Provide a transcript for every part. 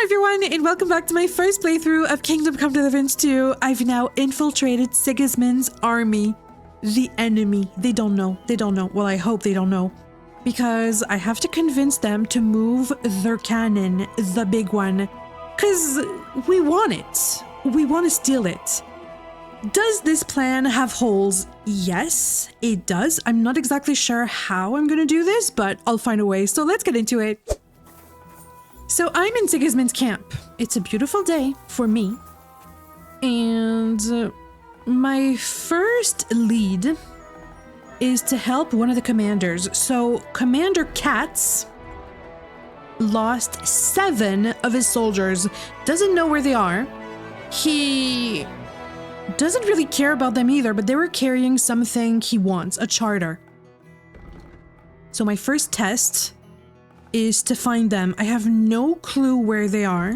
everyone, and welcome back to my first playthrough of Kingdom Come Deliverance II. I've now infiltrated Sigismund's army. The enemy. They don't know. They don't know. Well, I hope they don't know. Because I have to convince them to move their cannon, the big one. Because we want it. We want to steal it. Does this plan have holes? Yes, it does. I'm not exactly sure how I'm going to do this, but I'll find a way. So let's get into it. So I'm in Sigismund's camp. It's a beautiful day for me. And my first lead is to help one of the commanders. So Commander Katz lost 7 of his soldiers. Doesn't know where they are. He doesn't really care about them either, but they were carrying something he wants, a charter. So my first test is to find them. I have no clue where they are,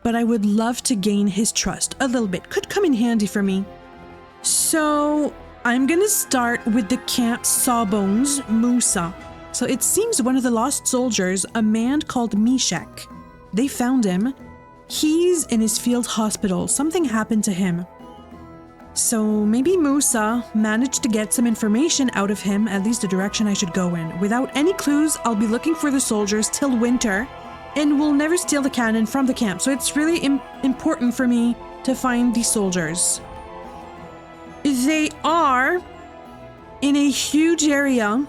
but I would love to gain his trust a little bit. Could come in handy for me. So I'm gonna start with the camp sawbones, Musa. So it seems one of the lost soldiers, a man called Meshach. They found him. He's in his field hospital. Something happened to him. So maybe Musa managed to get some information out of him, at least the direction I should go in. Without any clues, I'll be looking for the soldiers till winter, and we'll never steal the cannon from the camp. So it's really important for me to find these soldiers. They are in a huge area,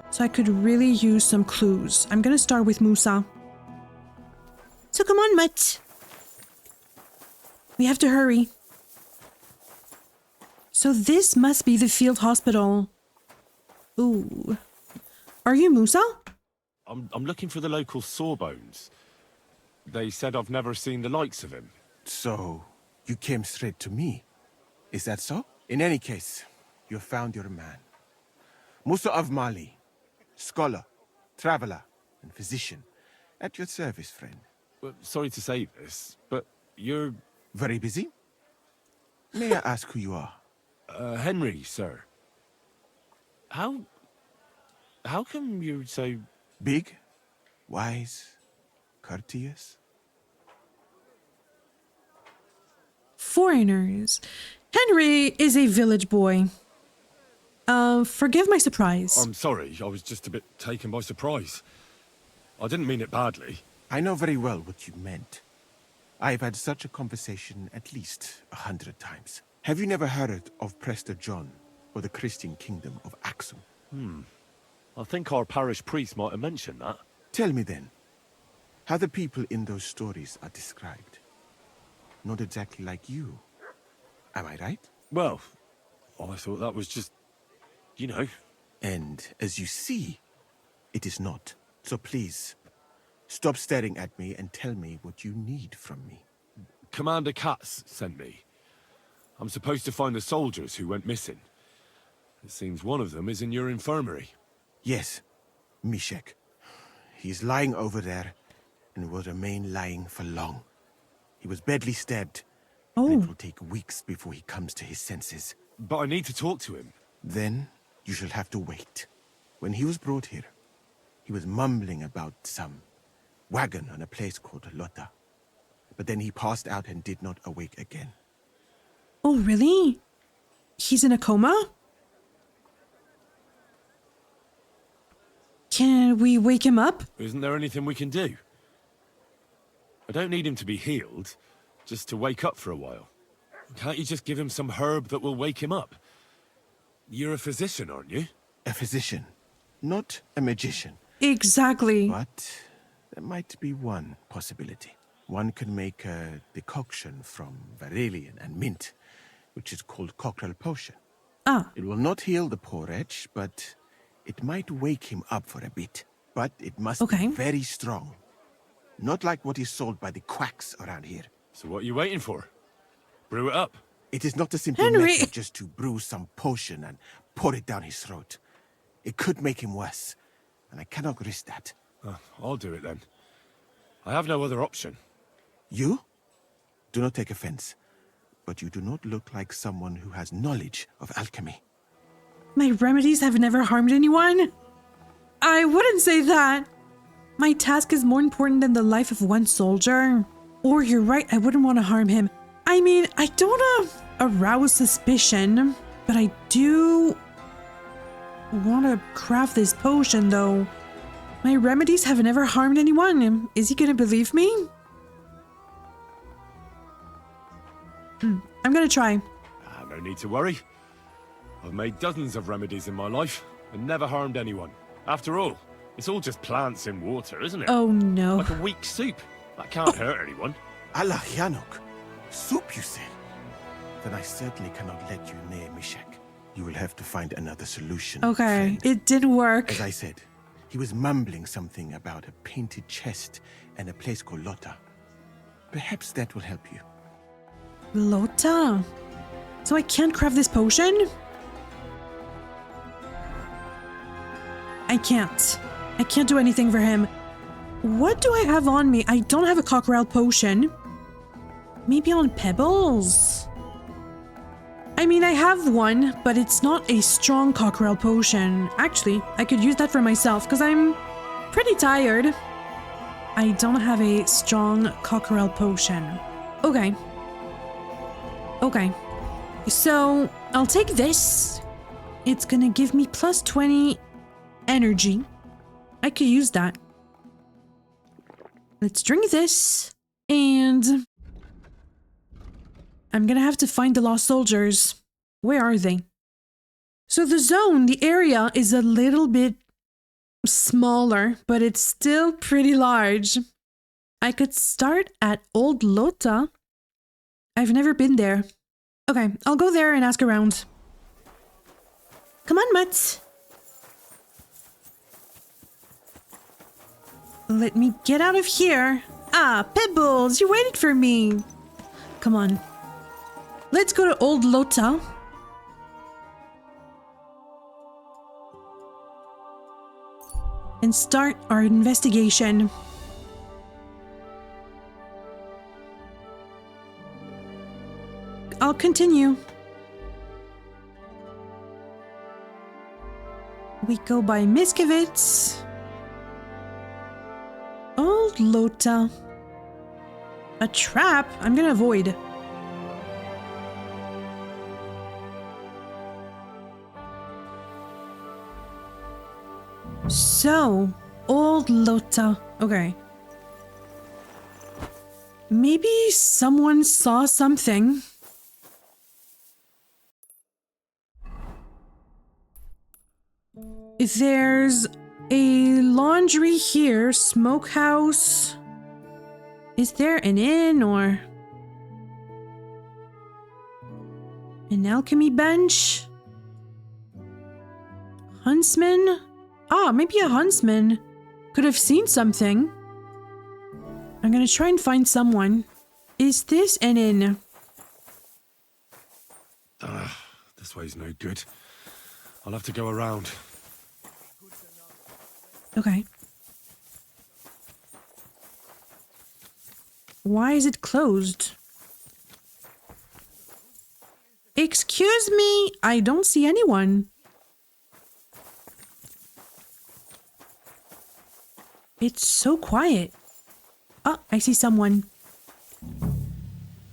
so I could really use some clues. I'm gonna start with Musa. So come on, Mutt. We have to hurry. So this must be the field hospital. Ooh. Are you Musa? I'm looking for the local sawbones. They said I've never seen the likes of him. So, you came straight to me. Is that so? In any case, you found your man. Musa of Mali, scholar, traveler, and physician. At your service, friend. Well, sorry to say this, but you're... Very busy? May I ask who you are? Henry, sir. How come you're so... Big, wise, courteous? Foreigners. Henry is a village boy. Forgive my surprise. I'm sorry, I was just a bit taken by surprise. I didn't mean it badly. I know very well what you meant. I've had such a conversation at least 100 times. Have you never heard of Prester John or the Christian kingdom of Axum? I think our parish priest might have mentioned that. Tell me then, how the people in those stories are described. Not exactly like you. Am I right? Well, I thought that was just, you know. And as you see, it is not. So please, stop staring at me and tell me what you need from me. Commander Katz sent me. I'm supposed to find the soldiers who went missing. It seems one of them is in your infirmary. Yes, Meshach. He's lying over there and will remain lying for long. He was badly stabbed. Oh. And it will take weeks before he comes to his senses. But I need to talk to him. Then you shall have to wait. When he was brought here, he was mumbling about some wagon on a place called Lota. But then he passed out and did not awake again. Oh, really? He's in a coma? Can we wake him up? Isn't there anything we can do? I don't need him to be healed, just to wake up for a while. Can't you just give him some herb that will wake him up? You're a physician, aren't you? A physician, not a magician. Exactly. But there might be one possibility. One can make a decoction from valerian and mint, which is called cockerel potion. Ah. It will not heal the poor wretch, but it might wake him up for a bit. But it must be very strong. Not like what is sold by the quacks around here. So what are you waiting for? Brew it up. It is not a simple method just to brew some potion and pour it down his throat. It could make him worse, and I cannot risk that. I'll do it then. I have no other option. You? Do not take offense, but you do not look like someone who has knowledge of alchemy. My remedies have never harmed anyone? I wouldn't say that. My task is more important than the life of one soldier. Or you're right, I wouldn't want to harm him. I mean, I don't want to arouse suspicion, but I do want to craft this potion though. My remedies have never harmed anyone. Is he gonna believe me? I'm gonna try. No need to worry. I've made dozens of remedies in my life and never harmed anyone. After all, it's all just plants in water, isn't it? Oh no. Like a weak soup. That can't hurt anyone. Allah Yanok. Soup, you say? Then I certainly cannot let you near Mishek. You will have to find another solution. Okay, friend. it did work. As I said, he was mumbling something about a painted chest and a place called Lota. Perhaps that will help you. Lota. So I can't craft this potion? I can't. I can't do anything for him. What do I have on me? I don't have a cockerel potion. Maybe on pebbles? I mean, I have one, but it's not a strong cockerel potion. Actually, I could use that for myself because I'm pretty tired. I don't have a strong cockerel potion. Okay. Okay. So, I'll take this. It's gonna give me plus 20 energy. I could use that. Let's drink this. And I'm gonna have to find the lost soldiers. Where are they? So the zone, the area is a little bit smaller, but it's still pretty large. I could start at Old Lota. I've never been there. Okay, I'll go there and ask around. Come on, Mutz. Let me get out of here. Ah, Pebbles, you waited for me. Come on. Let's go to Old Lota. And start our investigation. I'll continue. We go by Miskovitz. Old Lota. A trap? I'm gonna avoid. So, Old Lota. Okay. Maybe someone saw something. There's a laundry here, smokehouse. Is there an inn or an alchemy bench? Huntsman? Ah, maybe a huntsman could have seen something. I'm gonna try and find someone. Is this an inn? This way's no good. I'll have to go around. Okay. Why is it closed? Excuse me, I don't see anyone. It's so quiet. Oh, I see someone.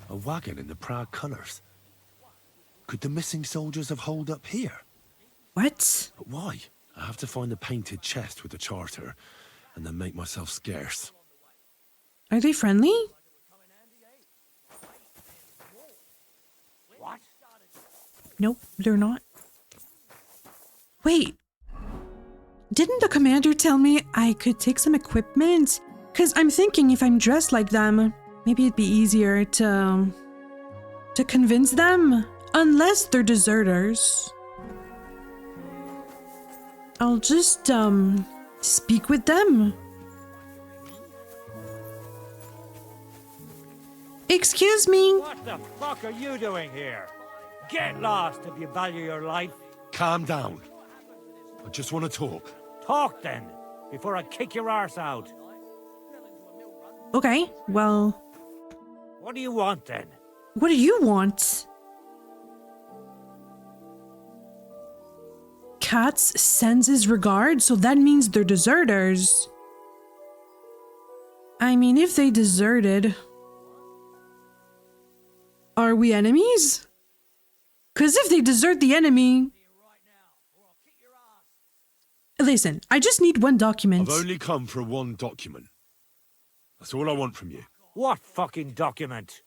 A wagon in the proud colours. Could the missing soldiers have holed up here? What? But why? I have to find the painted chest with the charter, and then make myself scarce. Are they friendly? What? Nope, they're not. Wait. Didn't the commander tell me I could take some equipment? Because I'm thinking if I'm dressed like them, maybe it'd be easier to convince them. Unless they're deserters. I'll just, speak with them. Excuse me. What the fuck are you doing here? Get lost if you value your life. Calm down. I just want to talk. Talk then, before I kick your arse out. Okay, well, What do you want then? what do you want? Katz sends his regard, so that means they're deserters. I mean, if they deserted, are we enemies? Because if they desert the enemy... Listen, I just need one document. I've only come for one document. That's all I want from you. What fucking document?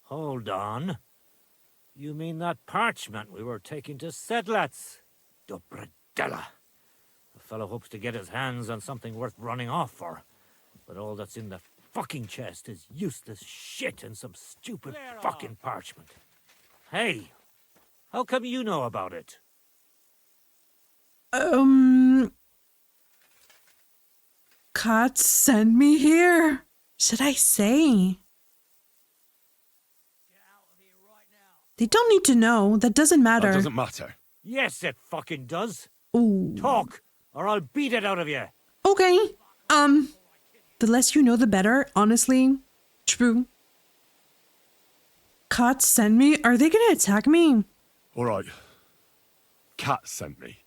Hold on. You mean that parchment we were taking to Sedlets? Dobredella. The fellow hopes to get his hands on something worth running off for. But all that's in the fucking chest is useless shit and some stupid fucking parchment. Hey, how come you know about it? Katz sent me here. Should I say? They don't need to know. That doesn't matter. That doesn't matter. Yes, it fucking does. Ooh. Talk, or I'll beat it out of you. Okay. The less you know, the better. Honestly, true. Katz sent me. Are they gonna attack me? All right. Katz sent me.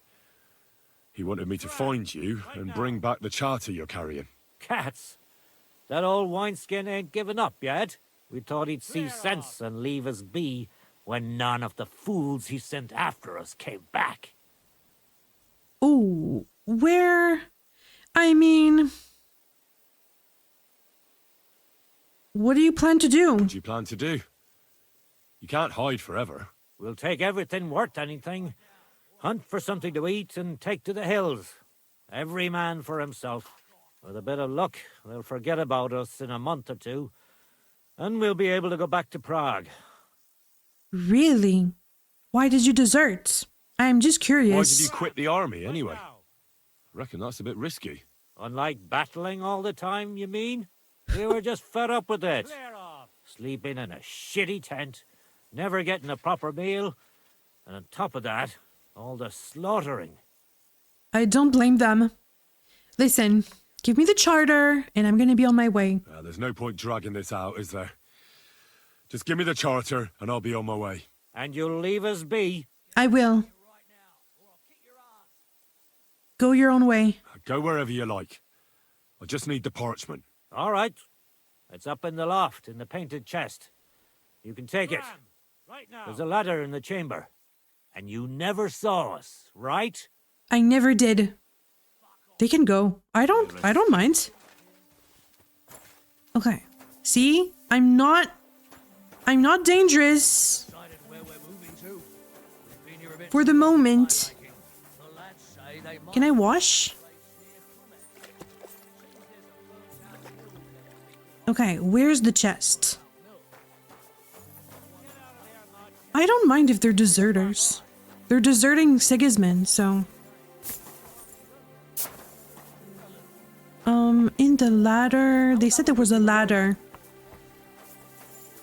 He wanted me to find you and bring back the charter you're carrying. Katz? That old wineskin ain't given up yet. We thought he'd see sense and leave us be when none of the fools he sent after us came back. Ooh, where? I mean... What do you plan to do? What do you plan to do? You can't hide forever. We'll take everything worth anything, hunt for something to eat, and take to the hills. Every man for himself. With a bit of luck, they'll forget about us in a month or two, and we'll be able to go back to Prague. Really? Why did you desert? I'm just curious. Why did you quit the army, anyway? I reckon that's a bit risky. Unlike battling all the time, you mean? We were just fed up with it. Sleeping in a shitty tent, never getting a proper meal, and on top of that, all the slaughtering. I don't blame them. Listen, give me the charter, and I'm gonna be on my way. There's no point dragging this out, is there? Just give me the charter, and I'll be on my way. And you'll leave us be? I will. Go your own way. Go wherever you like. I just need the parchment. All right. It's up in the loft, in the painted chest. You can take it. There's a ladder in the chamber. And you never saw us, right? I never did. They can go. I don't mind. Okay. See? I'm not dangerous. For the moment. Can I wash? Okay, where's the chest? I don't mind if they're deserters. They're deserting Sigismund, so... In the ladder... They said there was a ladder.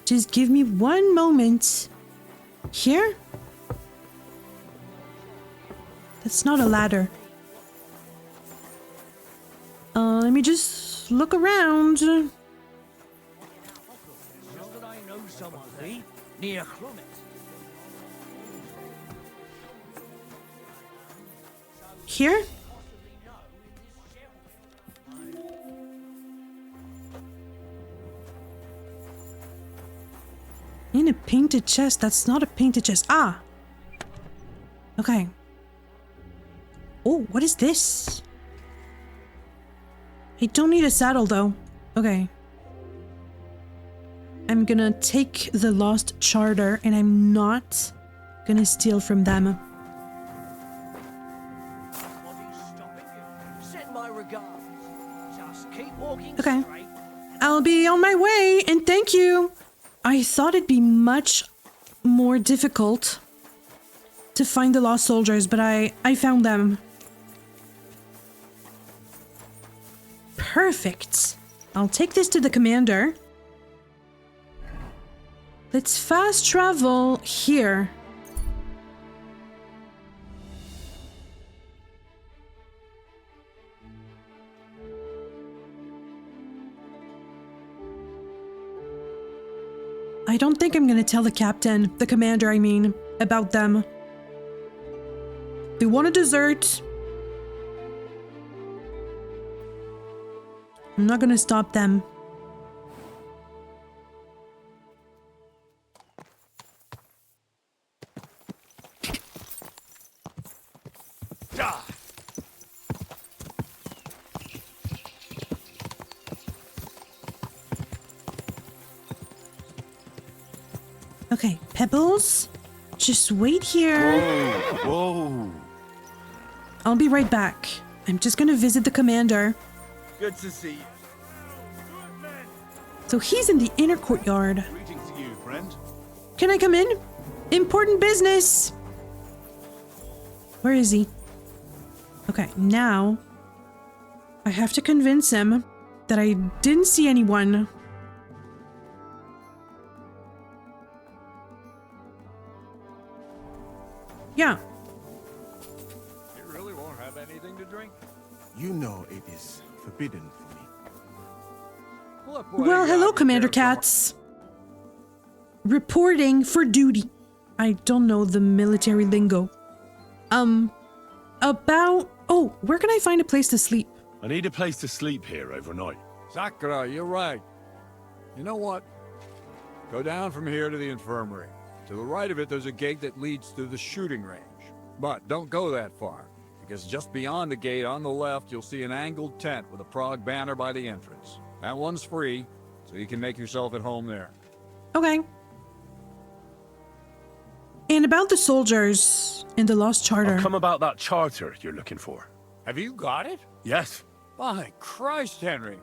Just give me one moment. Here? That's not a ladder. Let me just look around. Here? In a painted chest. That's not a painted chest. Ah! Okay. Oh, what is this? I don't need a saddle though. Okay. I'm gonna take the lost charter and I'm not gonna steal from them. Okay. I'll be on my way and thank you. I thought it'd be much more difficult to find the lost soldiers, but I found them. Perfect. I'll take this to the commander. Let's fast travel here. I don't think I'm gonna tell the captain, the commander I mean, about them. They want to desert. I'm not gonna stop them. Okay, Pebbles, just wait here. Whoa. I'll be right back. I'm just gonna visit the commander. Good to see you. So he's in the inner courtyard. Greetings to you, friend. Can I come in? Important business. Where is he? Okay, now I have to convince him that I didn't see anyone. Yeah. You really won't have anything to drink? You know it is forbidden for me. Look what Well, you got hello, me Commander here for. Katz. Reporting for duty. I don't know the military lingo. Oh, where can I find a place to sleep? I need a place to sleep here overnight. Sakura, you're right. You know what? Go down from here to the infirmary. To the right of it, there's a gate that leads to the shooting range. But don't go that far, because just beyond the gate on the left, you'll see an angled tent with a Prague banner by the entrance. That one's free, so you can make yourself at home there. Okay. And about the soldiers in the Lost Charter. I'll come about that charter you're looking for. Have you got it? Yes. By Christ, Henry.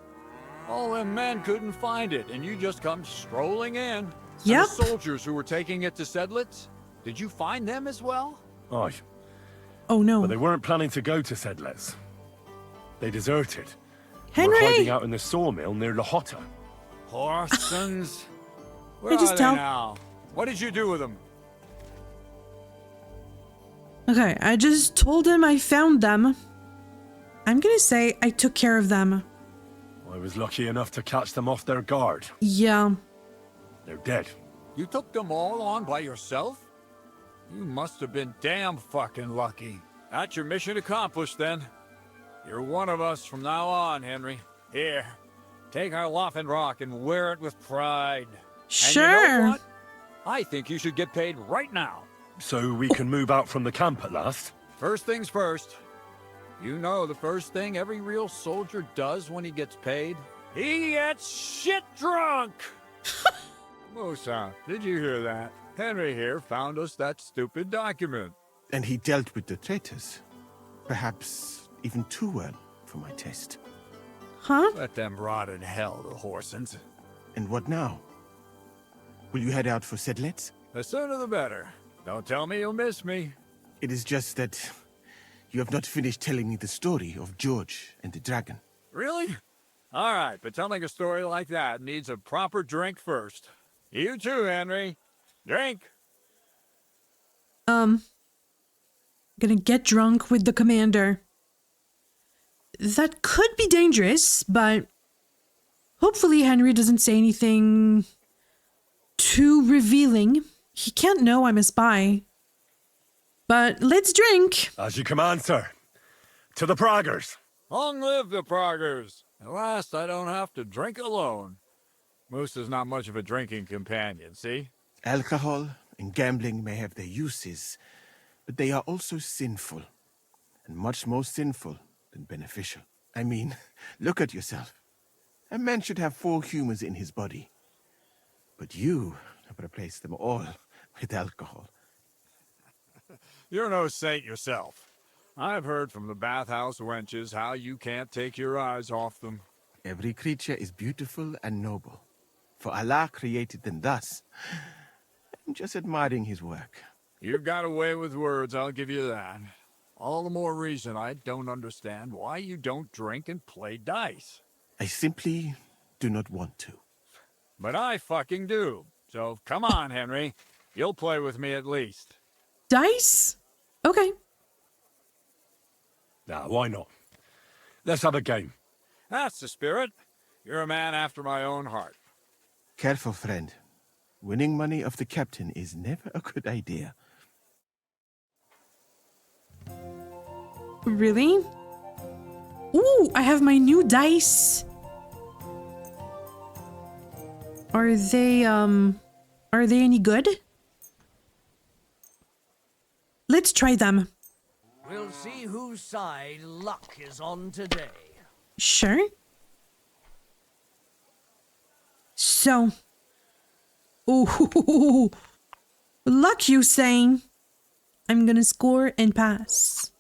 All them men couldn't find it, and you just come strolling in. And Yep. the soldiers who were taking it to Sedlitz, did you find them as well? Aye. Oh no. But they weren't planning to go to Sedlitz. They deserted. Henry! Were hiding out in the sawmill near Lahota. Horsons. Where I just are tell- they now? What did you do with them? Okay, I just told him I found them. I'm gonna say I took care of them. I was lucky enough to catch them off their guard. Yeah. They're dead. You took them all on by yourself? You must have been damn fucking lucky. That's your mission accomplished, then. You're one of us from now on, Henry. Here, take our Laughing Rock and wear it with pride. Sure. And you know what? I think you should get paid right now. So we can move out from the camp at last. First things first. You know the first thing every real soldier does when he gets paid? He gets shit drunk! Musa, did you hear that? Henry here found us that stupid document. And he dealt with the traitors. Perhaps even too well for my taste. Huh? Let them rot in hell, the Horsons. And what now? Will you head out for Sedlitz? The sooner the better. Don't tell me you'll miss me. It is just that you have not finished telling me the story of George and the dragon. Really? All right, but telling a story like that needs a proper drink first. You too, Henry. Drink. Gonna get drunk with the commander. That could be dangerous, but hopefully Henry doesn't say anything too revealing. He can't know I'm a spy. But let's drink. As you command, sir. To the Praggers. Long live the Praggers. At last, I don't have to drink alone. Moose is not much of a drinking companion, see? Alcohol and gambling may have their uses, but they are also sinful, and much more sinful than beneficial. I mean, look at yourself. A man should have 4 humors in his body, but you have replaced them all with alcohol. You're no saint yourself. I've heard from the bathhouse wenches how you can't take your eyes off them. Every creature is beautiful and noble, for Allah created them thus. I'm just admiring his work. You've got a way with words, I'll give you that. All the more reason I don't understand why you don't drink and play dice. I simply do not want to. But I fucking do. So come on, Henry. You'll play with me at least. Dice? Okay. Nah, why not? Let's have a game. That's the spirit. You're a man after my own heart. Careful, friend. Winning money of the captain is never a good idea. Really? Ooh, I have my new dice. Are they any good? Let's try them. We'll see whose side luck is on today. Sure. So. Ooh. Luck, you saying? I'm gonna score and pass.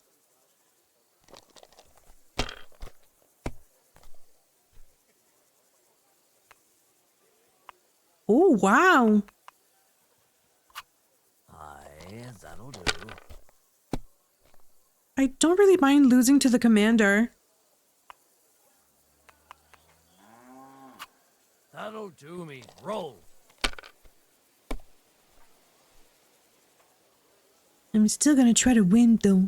Oh, wow. Aye, that'll do. I don't really mind losing to the commander. That'll do me. Roll. I'm still gonna try to win, though.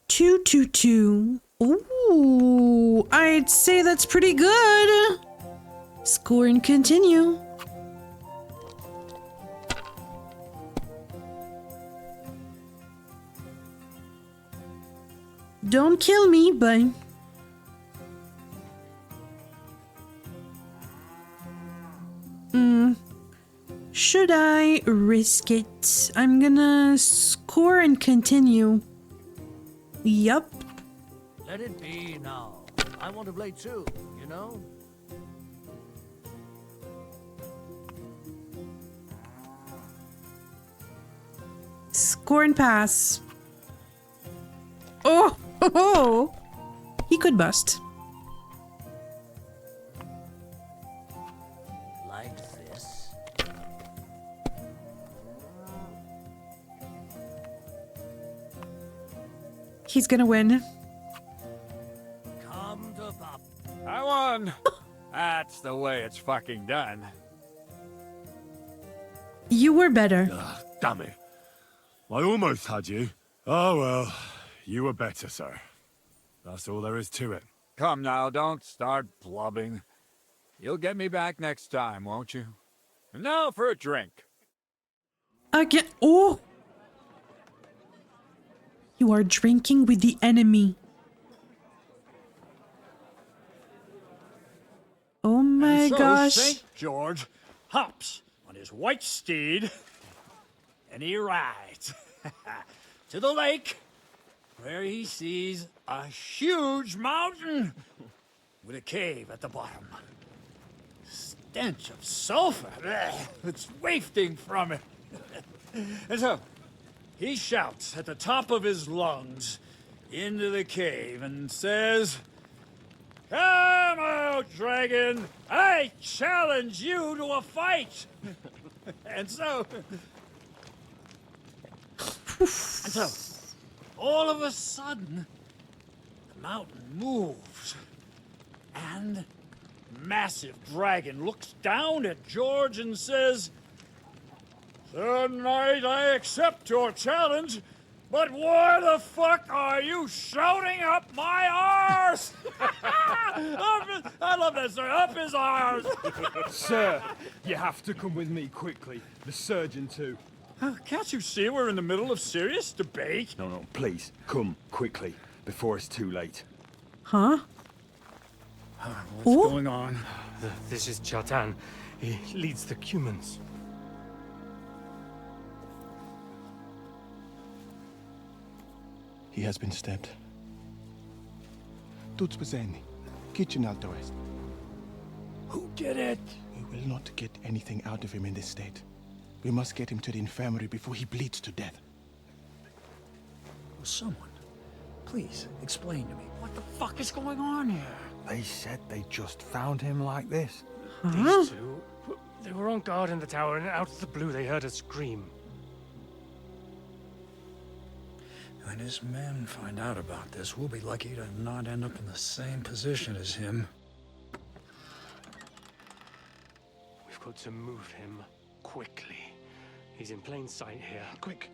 2-2-2. Ooh, I'd say that's pretty good. Score and continue. Don't kill me, but... Should I risk it? I'm gonna score and continue. Yup. Let it be now. I want to play too, you know? Score and pass. Oh! He could bust. Like this. He's gonna win. Come to pop. I won. That's the way it's fucking done. You were better. Ah, damn it. I almost had you. Oh well, you were better, sir. That's all there is to it. Come now, don't start blubbing. You'll get me back next time, won't you? And now for a drink. Again. Oh! You are drinking with the enemy. Oh my And so gosh. St. George hops on his white steed and he rides to the lake where he sees a huge mountain with a cave at the bottom. Stench of sulfur that's wafting from it. And so he shouts at the top of his lungs into the cave and says, "Come out, dragon! I challenge you to a fight!" And so, all of a sudden, the mountain moves, and massive dragon looks down at George and says, "Sir Knight, I accept your challenge, but why the fuck are you shouting up my arse?" I love that, sir. Up his arse. Sir, you have to come with me quickly. The surgeon too. Can't you see we're in the middle of serious debate? No, please, come quickly, before it's too late. Huh? What's going on? This is Chatan. He leads the Cumans. He has been stabbed. Tutti Spazeni, kitchen alto est. Who did it? We will not get anything out of him in this state. We must get him to the infirmary before he bleeds to death. Well, someone, please explain to me what the fuck is going on here. They said they just found him like this. These two, they were on guard in the tower, and out of the blue they heard a scream. When his men find out about this, we'll be lucky to not end up in the same position as him. We've got to move him quickly. He's in plain sight here. Quick,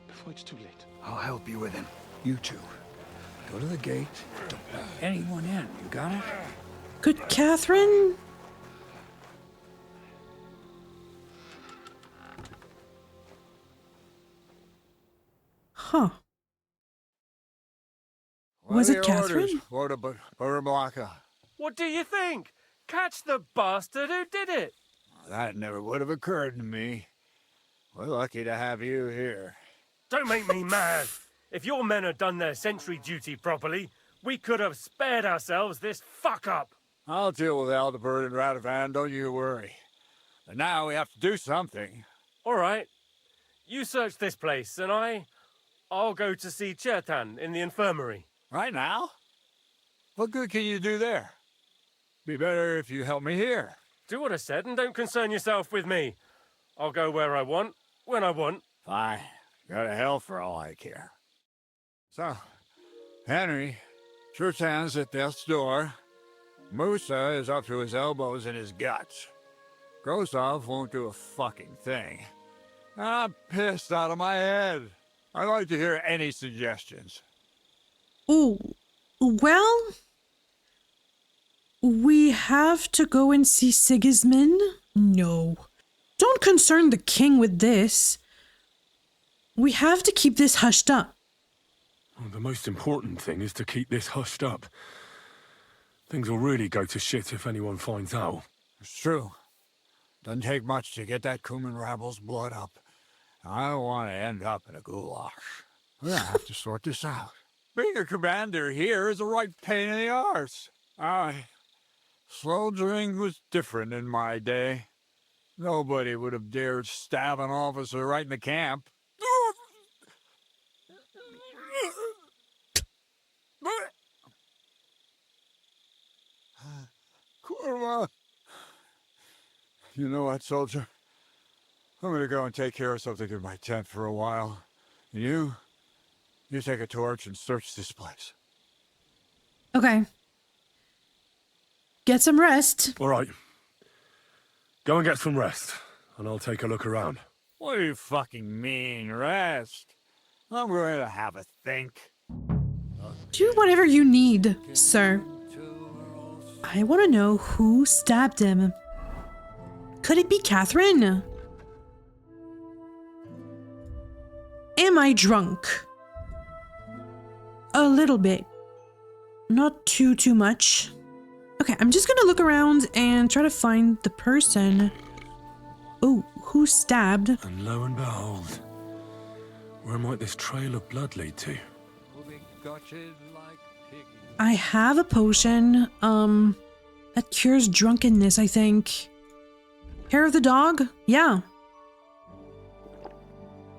before it's too late. I'll help you with him. You two, go to the gate. Don't let anyone in. You got it? Good Catherine? Huh. Was it Catherine? What do you think? Catch the bastard who did it! That never would have occurred to me. We're lucky to have you here. Don't make me mad. If your men had done their sentry duty properly, we could have spared ourselves this fuck-up. I'll deal with Aldebert and Radovan, don't you worry. And now we have to do something. All right. You search this place, and I'll go to see Chertan in the infirmary. Right now? What good can you do there? Be better if you help me here. Do what I said, and don't concern yourself with me. I'll go where I want, when I want. Fine. Go to hell for all I care. So, Henry, Chertan's at death's door. Musa is up to his elbows in his guts. Grosov won't do a fucking thing. I'm pissed out of my head. I'd like to hear any suggestions. Oh, well, we have to go and see Sigismund? No. Don't concern the king with this. We have to keep this hushed up. Well, the most important thing is to keep this hushed up. Things will really go to shit if anyone finds out. It's true. Doesn't take much to get that Kuman rabble's blood up. I don't want to end up in a goulash. We're gonna have to sort this out. Being a commander here is a right pain in the arse. Soldiering was different in my day. Nobody would have dared stab an officer right in the camp. Kurva! You know what, soldier? I'm gonna go and take care of something in my tent for a while. And you take a torch and search this place. Okay. Get some rest. All right. Go and get some rest, and I'll take a look around. What do you fucking mean, rest? I'm going to have a think. Do whatever you need, sir. I want to know who stabbed him. Could it be Catherine? Am I drunk? A little bit. Not too much. Okay, I'm just gonna look around and try to find the person. Oh, who stabbed? And lo and behold, where might this trail of blood lead to? I have a potion, that cures drunkenness, I think. Hair of the dog? Yeah.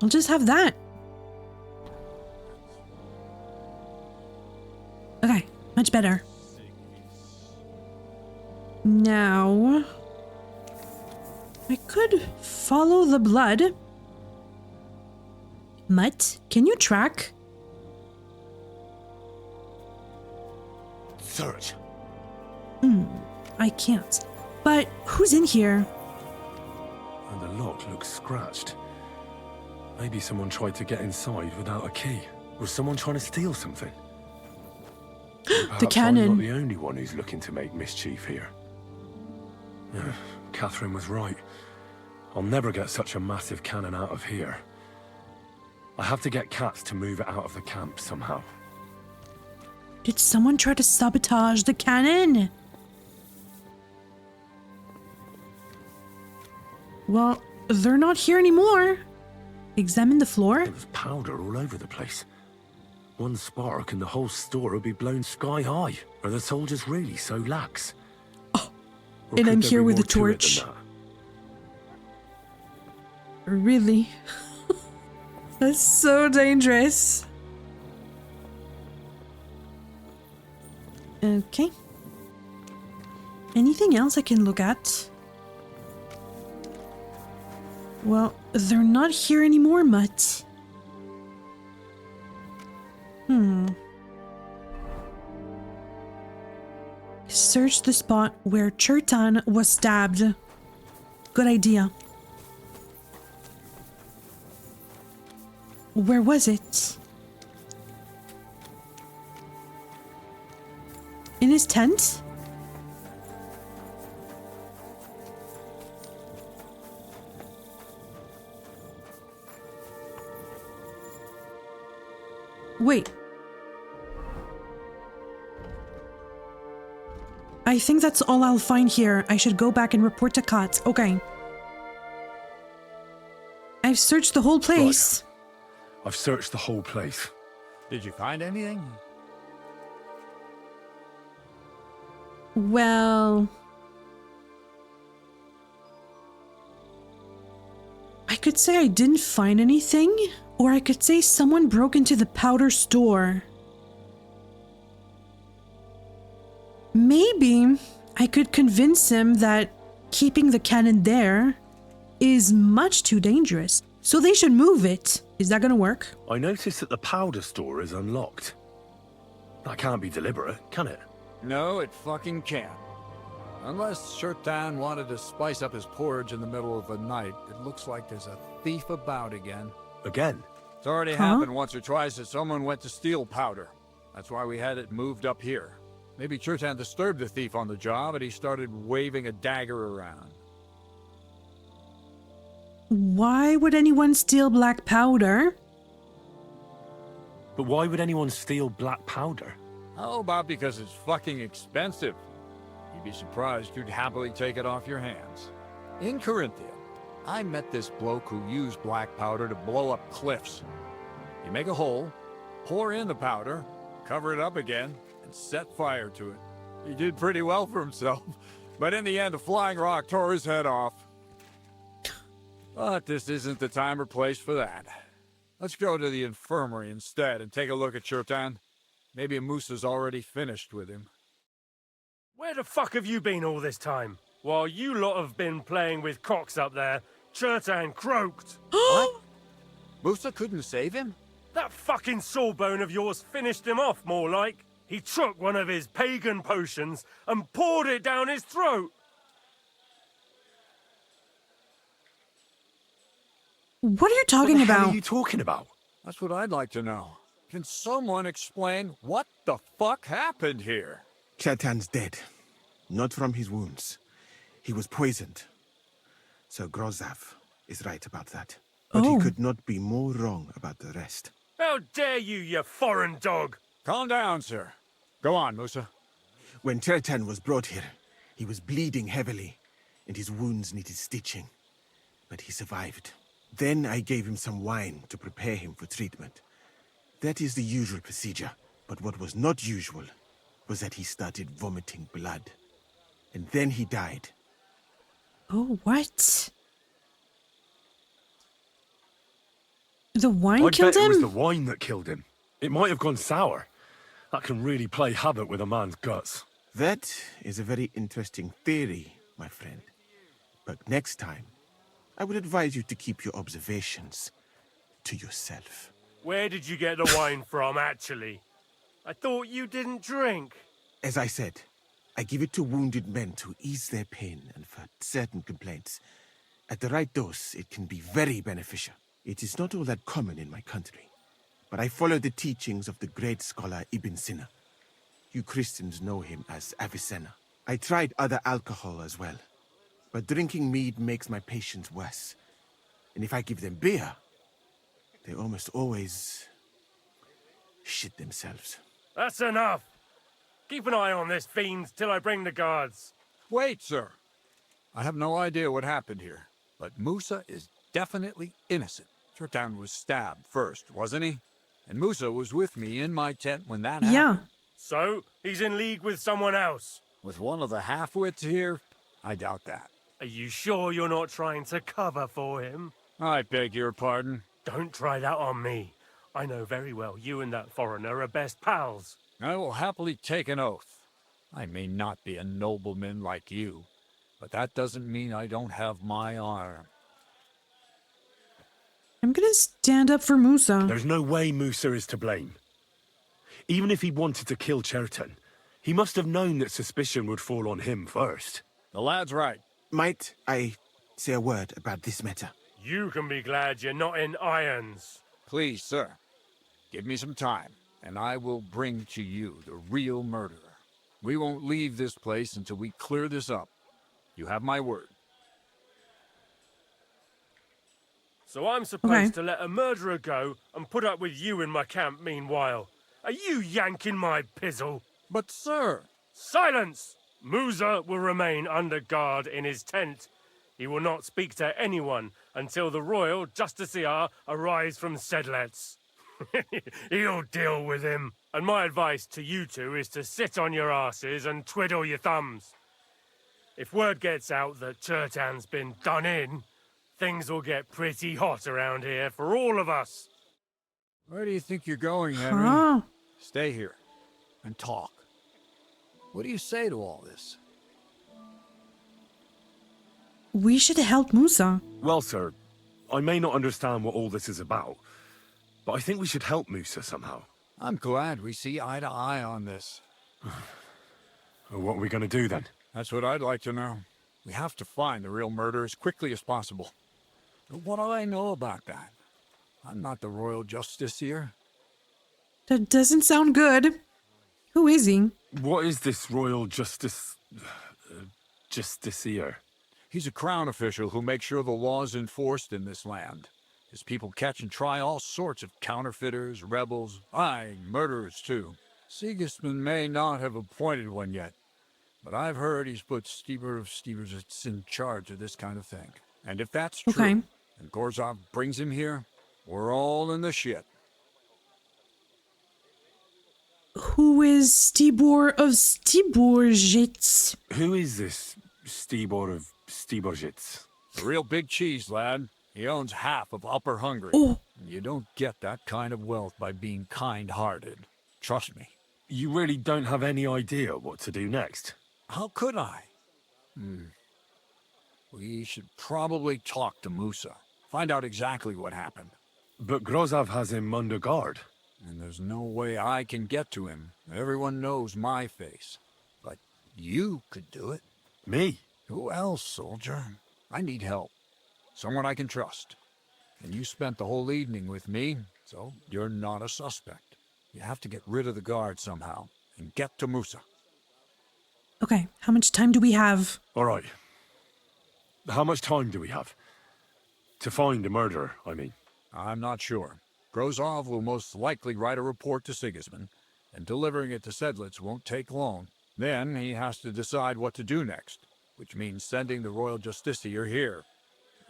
I'll just have that. Okay, much better. Now, I could follow the blood. Mutt, can you track? Search. I can't. But who's in here? And the lock looks scratched. Maybe someone tried to get inside without a key. Was someone trying to steal something? The cannon. I'm not the only one who's looking to make mischief here. Catherine was right. I'll never get such a massive cannon out of here. I have to get Katz to move it out of the camp somehow. Did someone try to sabotage the cannon? Well, they're not here anymore. Examine the floor. There was powder all over the place. One spark and the whole store would be blown sky high. Are the soldiers really so lax? Oh, Or and could I'm there here be with a more to it torch. than that? Really? That's so dangerous. Okay. Anything else I can look at? Well, they're not here anymore, Mutt. Search the spot where Chertan was stabbed. Good idea. Where was it? In his tent? Wait. I think that's all I'll find here. I should go back and report to Katz. Okay. I've searched the whole place. I've searched the whole place. Did you find anything? Well, I could say I didn't find anything, or I could say someone broke into the powder store. Maybe I could convince him that keeping the cannon there is much too dangerous, so they should move it. Is that gonna work? I noticed that the powder store is unlocked. That can't be deliberate, can it? No, it fucking can't. Unless Chertan wanted to spice up his porridge in the middle of the night, it looks like there's a thief about again. Again? It's already happened once or twice that someone went to steal powder. That's why we had it moved up here. Maybe Chertan disturbed the thief on the job and he started waving a dagger around. Why would anyone steal black powder? But why would anyone steal black powder? How about because it's fucking expensive? You'd be surprised you'd happily take it off your hands. In Corinthia, I met this bloke who used black powder to blow up cliffs. You make a hole, pour in the powder, cover it up again, and set fire to it. He did pretty well for himself, but in the end, a flying rock tore his head off. But this isn't the time or place for that. Let's go to the infirmary instead and take a look at Chertan. Maybe Musa's already finished with him. Where the fuck have you been all this time? While you lot have been playing with cocks up there, Chertan croaked. What? Musa couldn't save him? That fucking sawbone of yours finished him off, more like. He took one of his pagan potions and poured it down his throat. What are you talking What the hell about? are you talking about? That's what I'd like to know. Can someone explain what the fuck happened here? Chertan's dead. Not from his wounds. He was poisoned. Sir Grozav is right about that. But he could not be more wrong about the rest. How dare you, you foreign dog! Calm down, sir. Go on, Musa. When Chertan was brought here, he was bleeding heavily, and his wounds needed stitching. But he survived. Then I gave him some wine to prepare him for treatment. That is the usual procedure. But what was not usual was that he started vomiting blood. And then he died. Oh, what? The wine I killed bet it was him? the wine that killed him. It might have gone sour. That can really play havoc with a man's guts. That is a very interesting theory, my friend. But next time, I would advise you to keep your observations to yourself. Where did you get the wine from, actually? I thought you didn't drink. As I said, I give it to wounded men to ease their pain and for certain complaints. At the right dose, it can be very beneficial. It is not all that common in my country, but I follow the teachings of the great scholar Ibn Sina. You Christians know him as Avicenna. I tried other alcohol as well, but drinking mead makes my patients worse. And if I give them beer, they almost always shit themselves. That's enough. Keep an eye on this fiend till I bring the guards. Wait, sir. I have no idea what happened here, but Musa is definitely innocent. Chertan was stabbed first, wasn't he? And Musa was with me in my tent when that happened. Yeah. So, he's in league with someone else. With one of the half-wits here? I doubt that. Are you sure you're not trying to cover for him? I beg your pardon. Don't try that on me. I know very well you and that foreigner are best pals. I will happily take an oath. I may not be a nobleman like you, but that doesn't mean I don't have my arm. I'm gonna stand up for Musa. There's no way Musa is to blame. Even if he wanted to kill Chertan, he must have known that suspicion would fall on him first. The lad's right. Might I say a word about this matter? You can be glad you're not in irons. Please, sir, give me some time, and I will bring to you the real murderer. We won't leave this place until we clear this up. You have my word. So I'm supposed to let a murderer go and put up with you in my camp meanwhile. Are you yanking my pizzle? But, sir... Silence! Musa will remain under guard in his tent. He will not speak to anyone until the royal justiciar arrives from Sedlets. He'll deal with him. And my advice to you two is to sit on your asses and twiddle your thumbs. If word gets out that Turtan's been done in, things will get pretty hot around here for all of us. Where do you think you're going, Henry? Huh? Stay here and talk. What do you say to all this? We should help Musa. Well, sir, I may not understand what all this is about, but I think we should help Musa somehow. I'm glad we see eye to eye on this. What are we going to do then? That's what I'd like to know. We have to find the real murderer as quickly as possible. But what do I know about that? I'm not the royal justiciar. That doesn't sound good. Who is he? What is this royal justiciar? He's a crown official who makes sure the law's enforced in this land. His people catch and try all sorts of counterfeiters, rebels, murderers too. Sigismund may not have appointed one yet, but I've heard he's put Steber of Stebersitz in charge of this kind of thing. And if that's true, Okay. and Gorzov brings him here, we're all in the shit. Who is Stibor of Stiborzitz? Who is this Stibor of Stiborzitz? A real big cheese, lad. He owns half of Upper Hungary. Oh. You don't get that kind of wealth by being kind-hearted. Trust me. You really don't have any idea what to do next? How could I? We should probably talk to Musa. Find out exactly what happened. But Grozov has him under guard. And there's no way I can get to him. Everyone knows my face. But you could do it. Me? Who else, soldier? I need help. Someone I can trust. And you spent the whole evening with me, so you're not a suspect. You have to get rid of the guard somehow, and get to Musa. Okay, how much time do we have? All right. How much time do we have? To find the murderer, I mean. I'm not sure. Grozov will most likely write a report to Sigismund, and delivering it to Sedlitz won't take long. Then he has to decide what to do next, which means sending the royal justiciar here.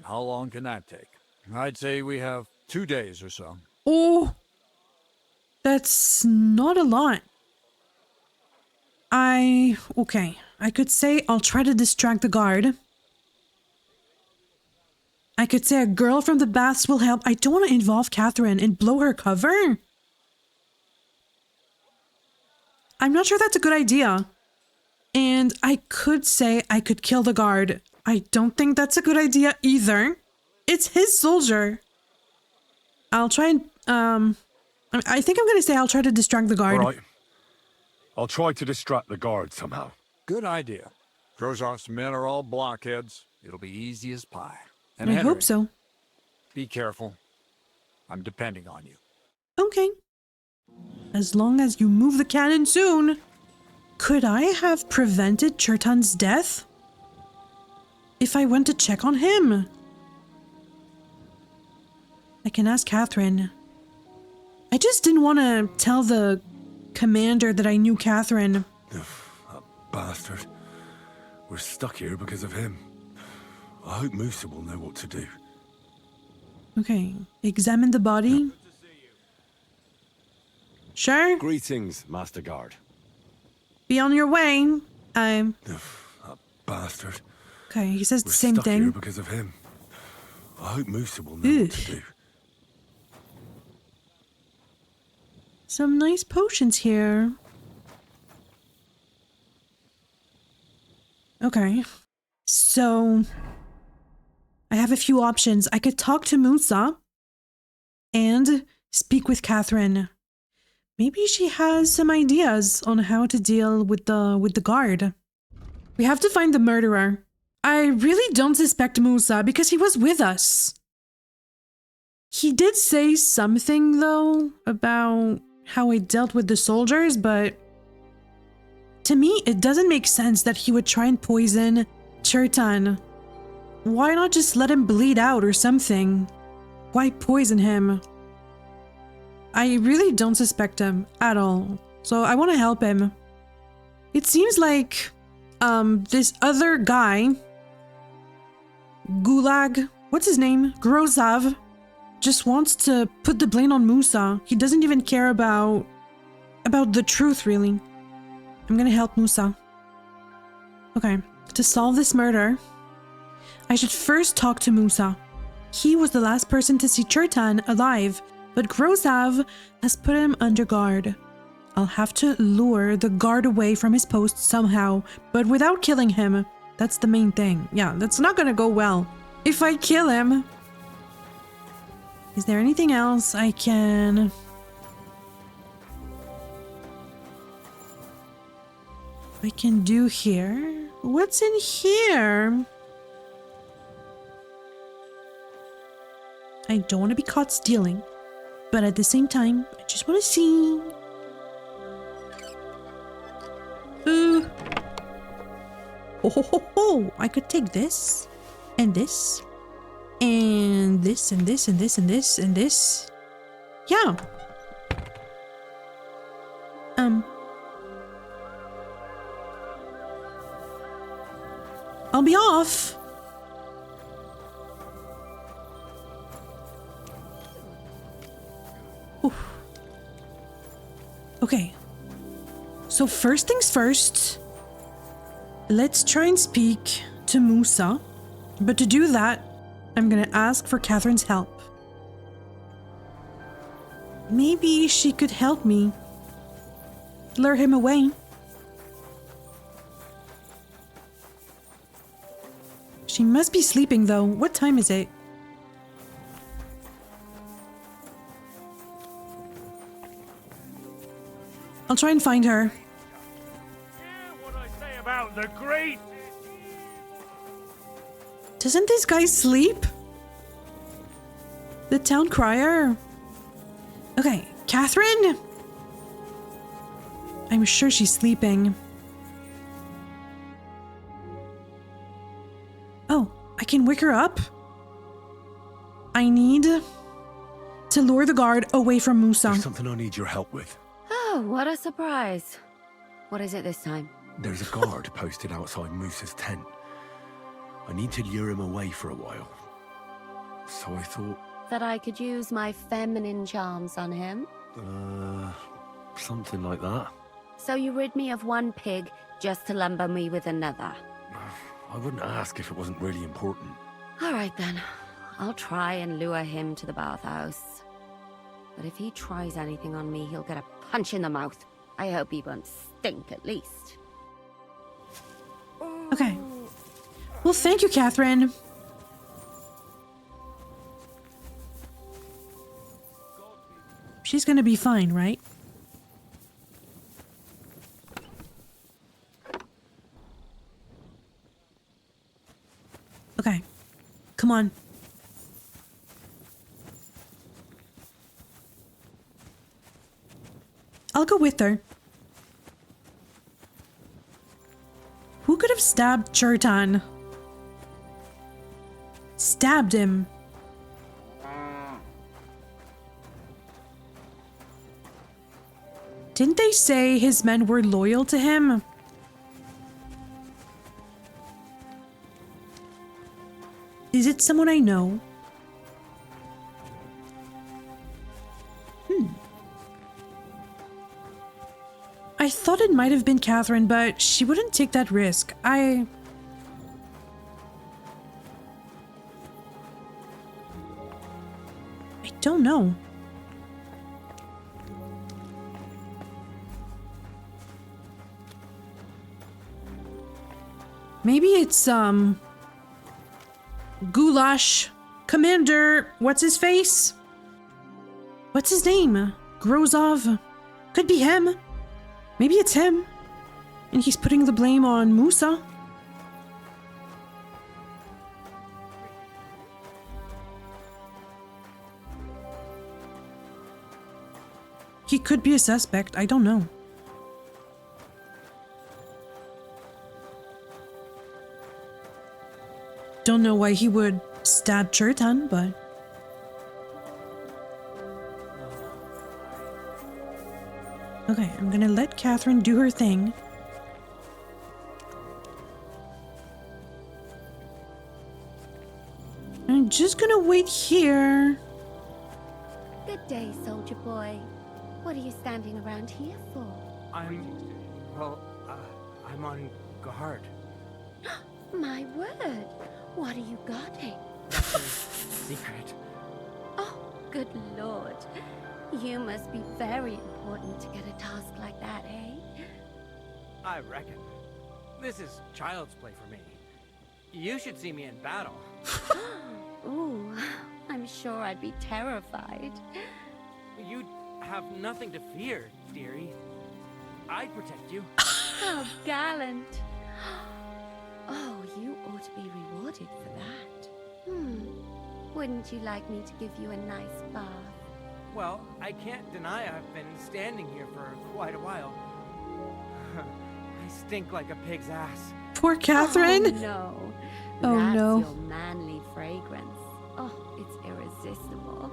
How long can that take? I'd say we have 2 days or so. Oh, that's not a lot. Okay, I could say I'll try to distract the guard. I could say a girl from the baths will help. I don't want to involve Catherine and blow her cover. I'm not sure that's a good idea. And I could say I could kill the guard. I don't think that's a good idea either. It's his soldier. I'll try and, I think I'm going to say I'll try to distract the guard. All right. I'll try to distract the guard somehow. Good idea. Grozov's men are all blockheads. It'll be easy as pie. And I Henry, hope so. be careful. I'm depending on you. Okay. As long as you move the cannon soon. Could I have prevented Chertan's death? If I went to check on him? I can ask Catherine. I just didn't want to tell the commander that I knew Catherine. That bastard. We're stuck here because of him. I hope Musa will know what to do. Okay, examine the body. Sure, Greetings, Master Guard. be on your way. That bastard. Okay, he says the We're same stuck here thing. because of him. I hope Musa will know what to do. Some nice potions here. Okay, so I have a few options. I could talk to Musa and speak with Catherine. Maybe she has some ideas on how to deal with the guard. We have to find the murderer. I really don't suspect Musa because he was with us. He did say something though about how I dealt with the soldiers, but to me it doesn't make sense that he would try and poison Chertan. Why not just let him bleed out or something? Why poison him? I really don't suspect him at all, so I want to help him. It seems like this other guy, Gulag, what's his name? Grozov, just wants to put the blame on Musa. He doesn't even care about the truth, really. I'm gonna help Musa. Okay, to solve this murder, I should first talk to Musa. He was the last person to see Chertan alive, but Grozav has put him under guard. I'll have to lure the guard away from his post somehow, but without killing him. That's the main thing. Yeah, that's not gonna go well. If I kill him... Is there anything else I can... do here? What's in here? I don't want to be caught stealing, but at the same time, I just want to see. Ooh. Oh, ho, ho, ho. I could take this, and this, and this, and this, and this, and this, and this. Yeah. I'll be off. Oof. Okay. So first things first, let's try and speak to Musa. But to do that, I'm gonna ask for Catherine's help. Maybe she could help me lure him away. She must be sleeping though. What time is it? I'll try and find her. Hear what I say about the great... Doesn't this guy sleep? The town crier. Okay, Catherine? I'm sure she's sleeping. Oh, I can wake her up? I need to lure the guard away from Musa. There's something I need your help with. Oh, what a surprise. What is it this time? There's a guard posted outside Musa's tent. I need to lure him away for a while. So I thought... That I could use my feminine charms on him? Something like that. So you rid me of one pig just to lumber me with another? I wouldn't ask if it wasn't really important. All right then. I'll try and lure him to the bathhouse. But if he tries anything on me, he'll get a punch in the mouth. I hope he won't stink at least. Okay. Well, thank you, Catherine. She's gonna be fine, right? Okay. Come on. I'll go with her. Who could have stabbed Chertan? Stabbed him. Didn't they say his men were loyal to him? Is it someone I know? I thought it might have been Catherine, but she wouldn't take that risk. I don't know. Maybe it's, Goulash Commander, what's his face? What's his name? Grozov? Could be him. Maybe it's him. And he's putting the blame on Musa. He could be a suspect, I don't know. Don't know why he would stab Chertan, but... Okay, I'm gonna let Catherine do her thing. I'm just gonna wait here Good day, soldier boy. What are you standing around here for? I'm on guard. My word! What are you guarding? Secret. Oh, good lord. You must be very important to get a task like that, eh? I reckon. This is child's play for me. You should see me in battle. Ooh, I'm sure I'd be terrified. You'd have nothing to fear, dearie. I'd protect you. How gallant. Oh, you ought to be rewarded for that. Wouldn't you like me to give you a nice bath? Well, I can't deny I've been standing here for quite a while. I stink like a pig's ass. Poor Catherine. Oh, no. Oh, That's no. your manly fragrance. Oh, it's irresistible.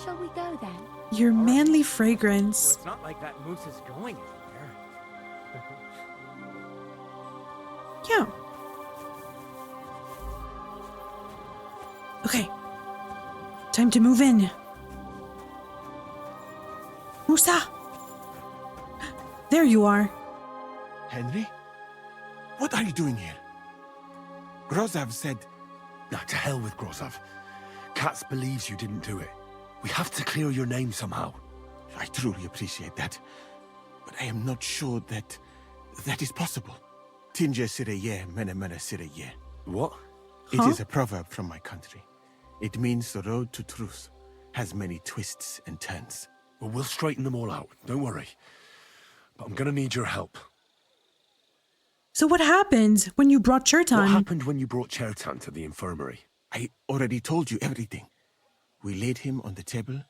Shall we go then? Your manly Well, fragrance. it's not like that moose is going anywhere. Yeah. Okay. Time to move in. Musa! There you are. Henry? What are you doing here? Grozov said... Now, to hell with Grozov. Katz believes you didn't do it. We have to clear your name somehow. I truly appreciate that. But I am not sure that is possible. Tinge sireye, mene mene sireye. What? It Huh? is a proverb from my country. It means the road to truth has many twists and turns. Well, we'll straighten them all out. Don't worry. But I'm gonna need your help. So what happened when you brought What Chertan? happened when you brought Chertan to the infirmary? I already told you everything. We laid him on the table.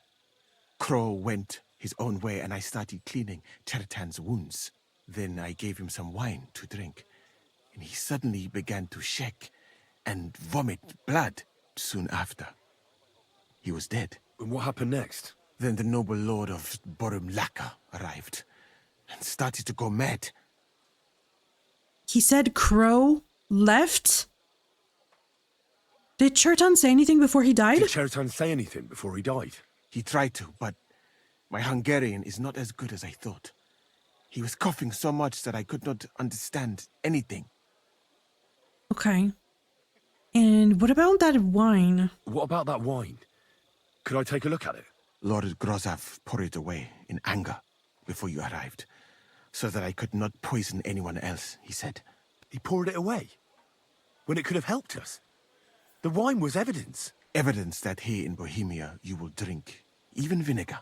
Crow went his own way and I started cleaning Chertan's wounds. Then I gave him some wine to drink. And he suddenly began to shake and vomit blood soon after. He was dead. And what happened next? Then the noble lord of Borumlaka arrived and started to go mad. He said Crow left? Did Chertan say anything before he died? Did Chertan say anything before he died? He tried to, but my Hungarian is not as good as I thought. He was coughing so much that I could not understand anything. Okay. And what about that wine? What about that wine? Could I take a look at it? Lord Grozov poured it away in anger before you arrived, so that I could not poison anyone else, he said. He poured it away? When it could have helped us? The wine was evidence. Evidence that here in Bohemia you will drink, even vinegar.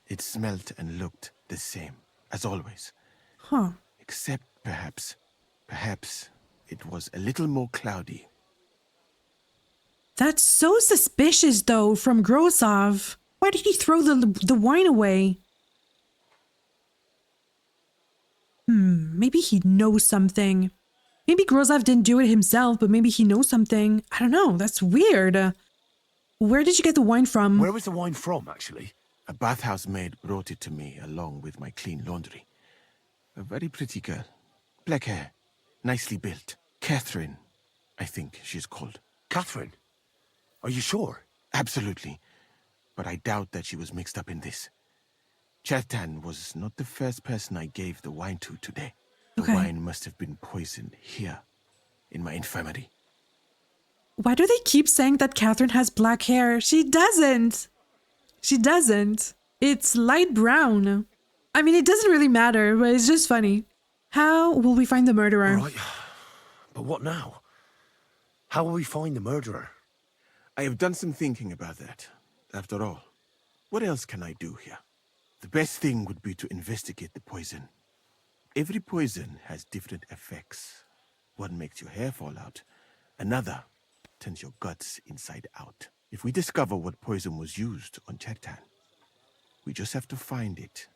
It smelt and looked the same, as always. Huh. Except perhaps it was a little more cloudy. That's so suspicious, though, from Grozov. Why did he throw the wine away? Maybe he knows something. Maybe Grozov didn't do it himself, but maybe he knows something. I don't know. That's weird. Where did you get the wine from? Where was the wine from, actually? A bathhouse maid brought it to me along with my clean laundry. A very pretty girl. Black hair. Nicely built. Catherine, I think she's called. Catherine? Are you sure? Absolutely. But I doubt that she was mixed up in this. Chertan was not the first person I gave the wine to today. The Okay. wine must have been poisoned here, in my infirmary. Why do they keep saying that Catherine has black hair? She doesn't. She doesn't. It's light brown. I mean, it doesn't really matter, but it's just funny. How will we find the murderer? All right. But what now? How will we find the murderer? I have done some thinking about that. After all, what else can I do here? The best thing would be to investigate the poison. Every poison has different effects. One makes your hair fall out. Another turns your guts inside out. If we discover what poison was used on Chertan, we just have to find it,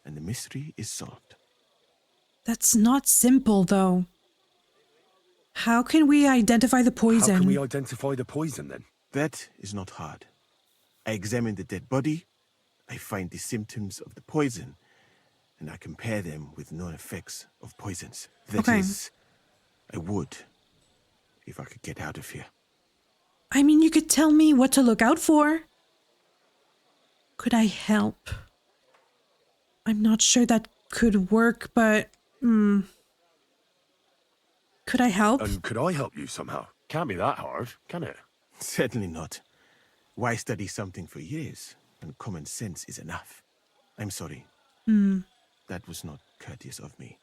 and the mystery is solved. That's not simple, though. How can we identify the poison? How can we identify the poison, then? That is not hard. I examine the dead body, I find the symptoms of the poison, and I compare them with known effects of poisons. That Okay. is, I would, if I could get out of here. I mean, you could tell me what to look out for. Could I help? I'm not sure that could work, but... Could I help? And could I help you somehow? Can't be that hard, can it? Certainly not. Why study something for years when common sense is enough? I'm sorry. That was not courteous of me.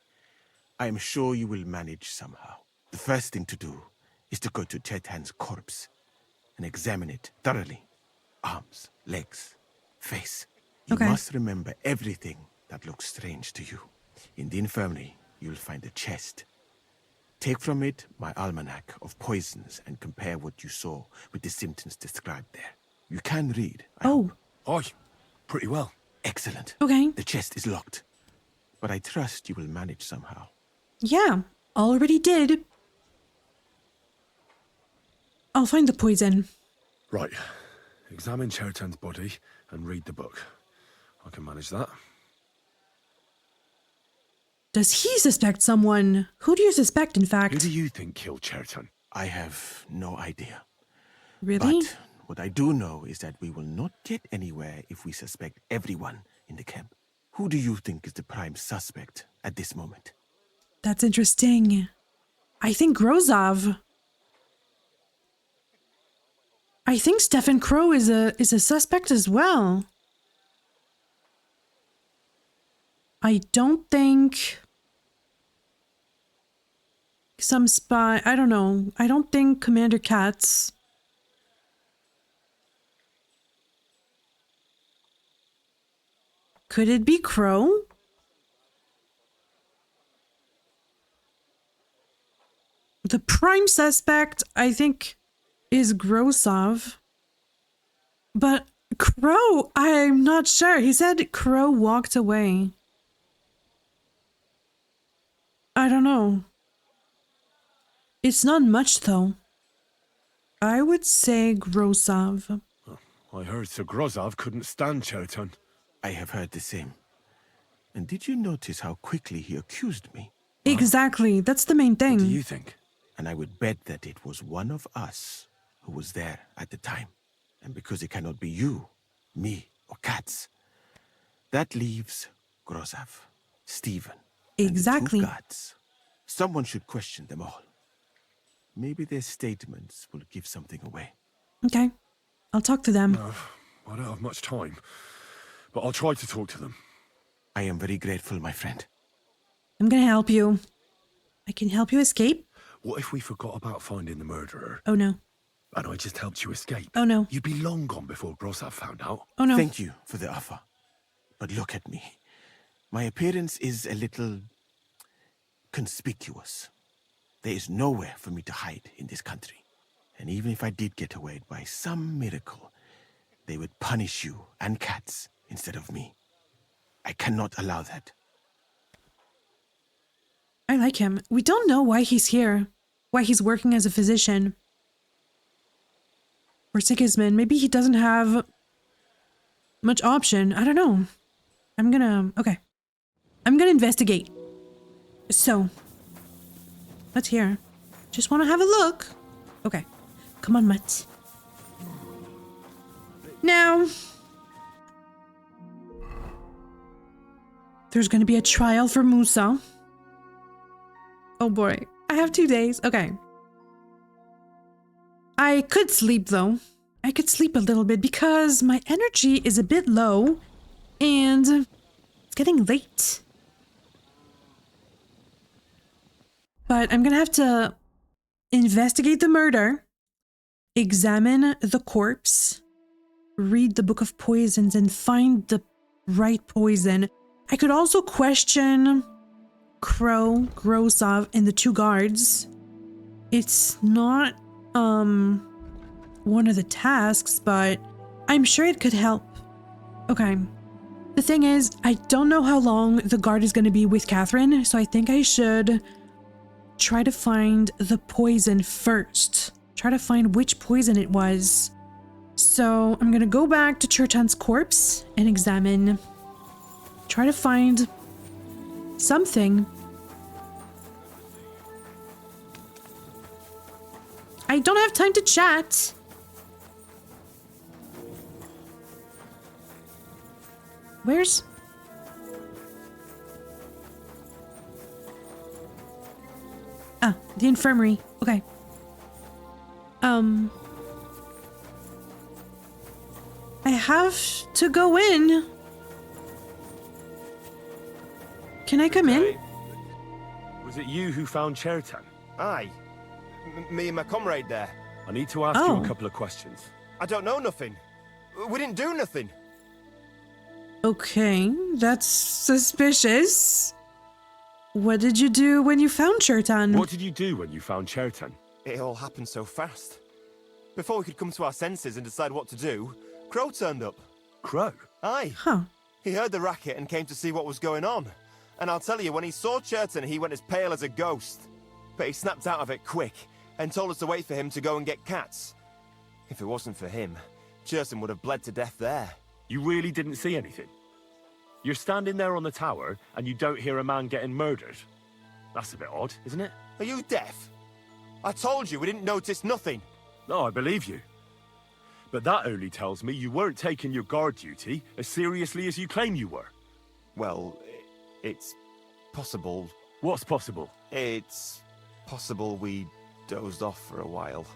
I am sure you will manage somehow. The first thing to do is to go to Chetan's corpse and examine it thoroughly. Arms, legs, face. You must remember everything that looks strange to you. In the infirmary, you'll find a chest. Take from it my almanac of poisons and compare what you saw with the symptoms described there. You can read. Aye, pretty well. Excellent. Okay. The chest is locked, but I trust you will manage somehow. Yeah, already did. I'll find the poison. Right. Examine Chetan's body and read the book. I can manage that. Does he suspect someone? Who do you suspect, in fact? Who do you think killed Chetan? I have no idea. Really? But what I do know is that we will not get anywhere if we suspect everyone in the camp. Who do you think is the prime suspect at this moment? That's interesting. I think Grozov. I think Stefan Crow is a suspect as well. I don't think some spy, I don't know. I don't think Commander Katz. Could it be Crow? The prime suspect, I think, is Grozov. But Crow, I'm not sure. He said Crow walked away. I don't know. It's not much, though. I would say Grozov. I heard Sir Grozov couldn't stand Chetan. I have heard the same. And did you notice how quickly he accused me? Exactly. That's the main thing. What do you think? And I would bet that it was one of us who was there at the time. And because it cannot be you, me, or Katz, that leaves Grozov, Stephen, exactly. and the two guards. Someone should question them all. Maybe their statements will give something away. Okay. I'll talk to them. I don't have much time, but I'll try to talk to them. I am very grateful, my friend. I'm gonna help you. I can help you escape. What if we forgot about finding the murderer? Oh no. And I just helped you escape? Oh no. You'd be long gone before Grozov found out. Oh no. Thank you for the offer. But look at me. My appearance is a little conspicuous. There is nowhere for me to hide in this country. And even if I did get away by some miracle, they would punish you and Katz instead of me. I cannot allow that. I like him. We don't know why he's here. Why he's working as a physician. Or Sigismund. Maybe he doesn't have much option. I don't know. Okay. I'm gonna investigate. So, let's hear. Just want to have a look. Okay. Come on, Mutt. Now, there's gonna be a trial for Musa. Oh boy. I have 2 days. Okay. I could sleep though. I could sleep a little bit because my energy is a bit low and it's getting late. But I'm gonna have to investigate the murder, examine the corpse, read the book of poisons and find the right poison. I could also question Crow, Grozov, and the 2 guards. It's not one of the tasks, but I'm sure it could help. Okay. The thing is, I don't know how long the guard is going to be with Catherine, so I think I should try to find the poison first. Try to find which poison it was. So I'm going to go back to Chetan's corpse and examine. Try to find something. I don't have time to chat. Where's... Ah, the infirmary. Okay. I have to go in. Can I come in? Was it you who found Chertan? Aye. Me and my comrade there. I need to ask you a couple of questions. I don't know nothing. We didn't do nothing. Okay, that's suspicious. What did you do when you found Chertan? What did you do when you found Chertan? It all happened so fast. Before we could come to our senses and decide what to do, Crow turned up. Crow? Aye. Huh. He heard the racket and came to see what was going on. And I'll tell you, when he saw Chertan, he went as pale as a ghost. But he snapped out of it quick and told us to wait for him to go and get Katz. If it wasn't for him, Chertan would have bled to death there. You really didn't see anything? You're standing there on the tower and you don't hear a man getting murdered? That's a bit odd, isn't it? Are you deaf? I told you we didn't notice nothing. No, I believe you. But that only tells me you weren't taking your guard duty as seriously as you claim you were. Well, it's possible. What's possible? It's possible we dozed off for a while.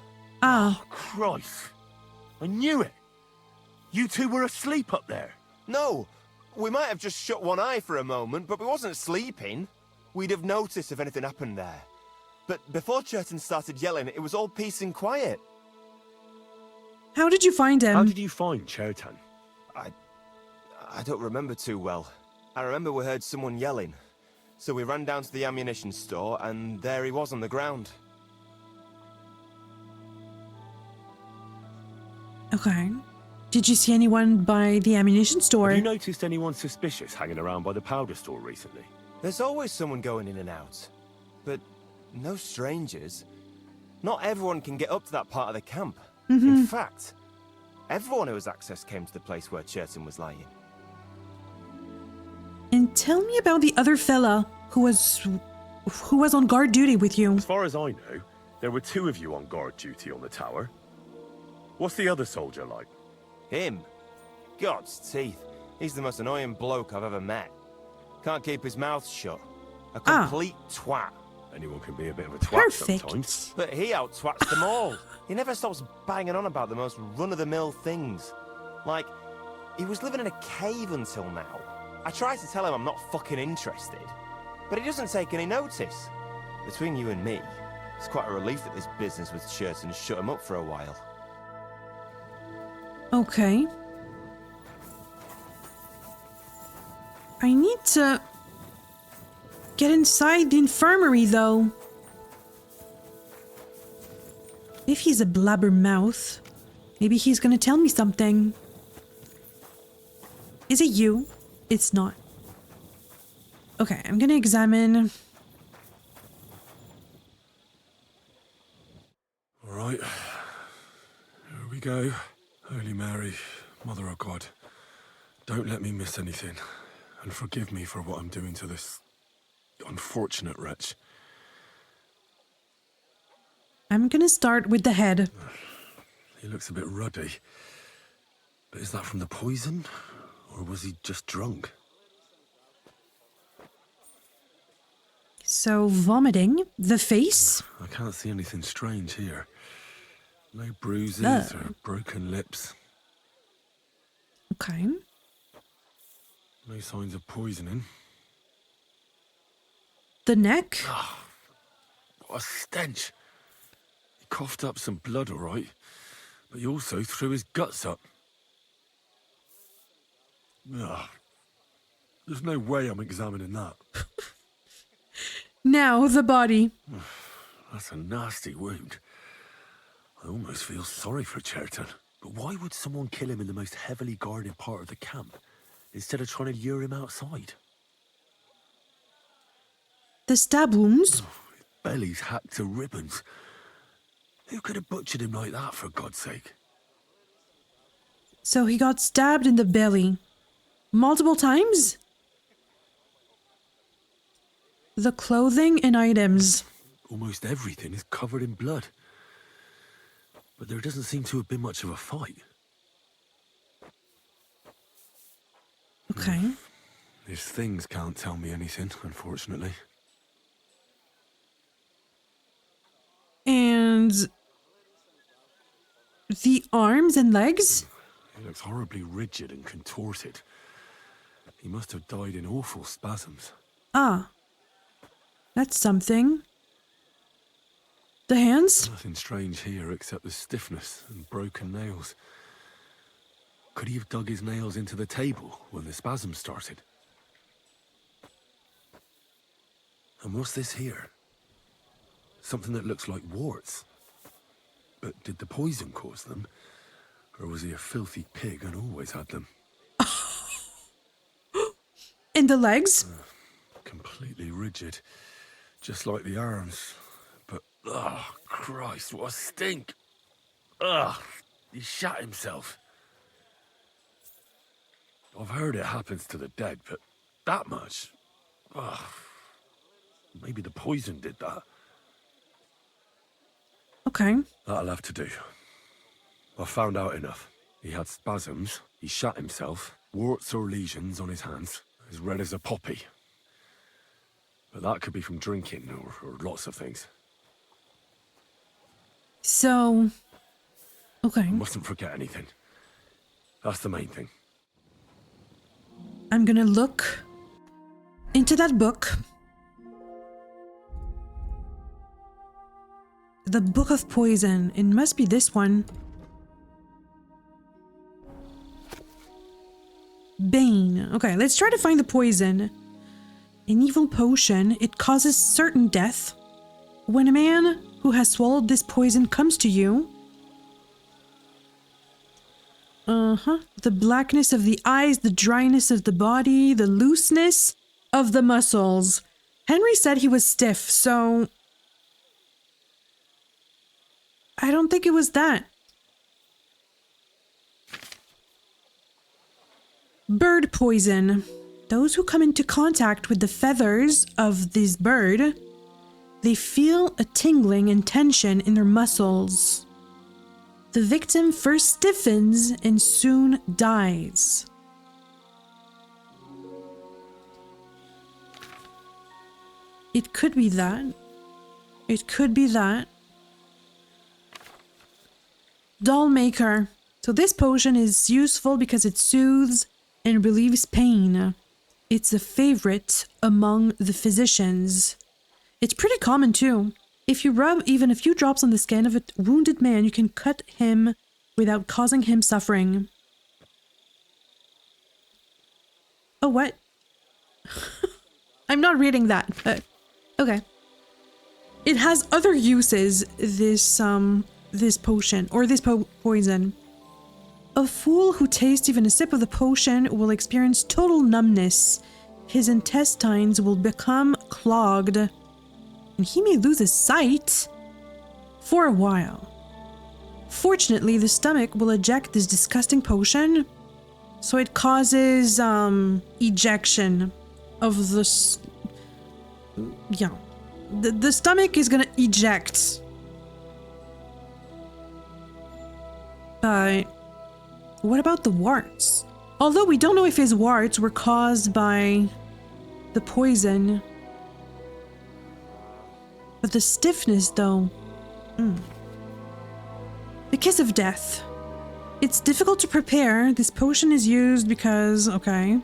Ah. Oh, Christ. I knew it. You two were asleep up there. No, we might have just shut one eye for a moment, but we wasn't sleeping. We'd have noticed if anything happened there. But before Chertan started yelling, it was all peace and quiet. How did you find him? How did you find Chertan? I don't remember too well. I remember we heard someone yelling. So we ran down to the ammunition store, and there he was on the ground. Okay. Did you see anyone by the ammunition store? Have you noticed anyone suspicious hanging around by the powder store recently? There's always someone going in and out. But no strangers. Not everyone can get up to that part of the camp. In fact, everyone who has access came to the place where Chertan was lying. And tell me about the other fella who was on guard duty with you. As far as I know, there were two of you on guard duty on the tower. What's the other soldier like? Him? God's teeth. He's the most annoying bloke I've ever met. Can't keep his mouth shut. A complete twat. Anyone can be a bit of a twat sometimes. But he out-twats them all. He never stops banging on about the most run-of-the-mill things. Like, he was living in a cave until now. I tried to tell him I'm not fucking interested, but he doesn't take any notice. Between you and me, it's quite a relief that this business with Chertan shut him up for a while. Okay. I need to get inside the infirmary, though. If he's a blabbermouth, maybe he's gonna tell me something. Is it you? It's not. Okay, I'm gonna examine. All right. Here we go. Holy Mary, Mother of God, don't let me miss anything. And forgive me for what I'm doing to this unfortunate wretch. I'm gonna start with the head. He looks a bit ruddy. But is that from the poison? Or was he just drunk? So, vomiting. The face. I can't see anything strange here. No bruises or broken lips. Okay. No signs of poisoning. The neck. Oh, what a stench. He coughed up some blood, all right. But he also threw his guts up. Ugh. There's no way I'm examining that. Now, the body. That's a nasty wound. I almost feel sorry for Chertan. But why would someone kill him in the most heavily guarded part of the camp, instead of trying to lure him outside? The stab wounds. His belly's hacked to ribbons. Who could have butchered him like that, for God's sake? So he got stabbed in the belly. Multiple times? The clothing and items. Almost everything is covered in blood. But there doesn't seem to have been much of a fight. Okay. These things can't tell me anything, unfortunately. And the arms and legs? He looks horribly rigid and contorted. He must have died in awful spasms. Ah. That's something. The hands? Nothing strange here except the stiffness and broken nails. Could he have dug his nails into the table when the spasms started? And what's this here? Something that looks like warts. But did the poison cause them? Or was he a filthy pig and always had them? In the legs? Completely rigid. Just like the arms. But, oh, Christ, what a stink! Ugh, he shot himself. I've heard it happens to the dead, but that much? Ugh. Maybe the poison did that. Okay. That'll have to do. I've found out enough. He had spasms, he shot himself, warts or lesions on his hands, as red as a poppy. But that could be from drinking or lots of things. So... Okay. I mustn't forget anything. That's the main thing. I'm gonna look into that book. The Book of Poison. It must be this one. Bane. Okay, let's try to find the poison. An evil potion. It causes certain death. When a man who has swallowed this poison comes to you... The blackness of the eyes, the dryness of the body, the looseness of the muscles. Henry said he was stiff, so... I don't think it was that. Bird poison. Those who come into contact with the feathers of this bird, they feel a tingling and tension in their muscles. The victim first stiffens and soon dies. It could be that. It could be that. Doll maker. So this potion is useful because it soothes and relieves pain. It's a favorite among the physicians. It's pretty common too. If you rub even a few drops on the skin of a wounded man, you can cut him without causing him suffering. Oh, what? I'm not reading that, but okay. It has other uses, this potion, or this poison. A fool who tastes even a sip of the potion will experience total numbness. His intestines will become clogged, and he may lose his sight for a while. Fortunately, the stomach will eject this disgusting potion, so it causes ejection of the... The stomach is gonna eject. But what about the warts? Although we don't know if his warts were caused by the poison. But the stiffness, though. The kiss of death. It's difficult to prepare. This potion is used because, okay.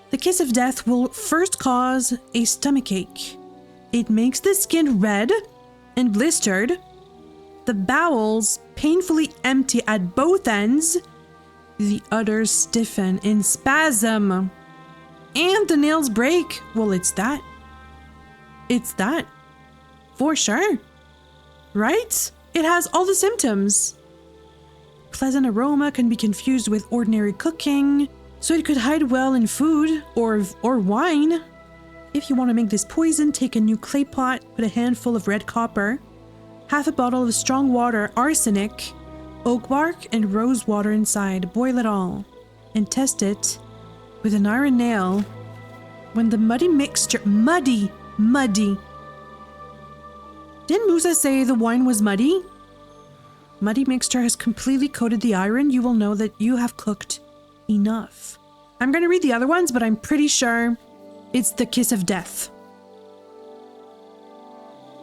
The kiss of death will first cause a stomachache. It makes the skin red and blistered. The bowels painfully empty at both ends. The udders stiffen in spasm. And the nails break. Well, it's that. It's that. For sure. Right? It has all the symptoms. Pleasant aroma can be confused with ordinary cooking, so it could hide well in food or wine. If you want to make this poison, take a new clay pot, put a handful of red copper, half a bottle of strong water, arsenic, oak bark, and rose water inside. Boil it all and test it with an iron nail. When the muddy mixture, muddy. Didn't Musa say the wine was muddy? Muddy mixture has completely coated the iron. You will know that you have cooked enough. I'm gonna read the other ones, but I'm pretty sure it's the kiss of death.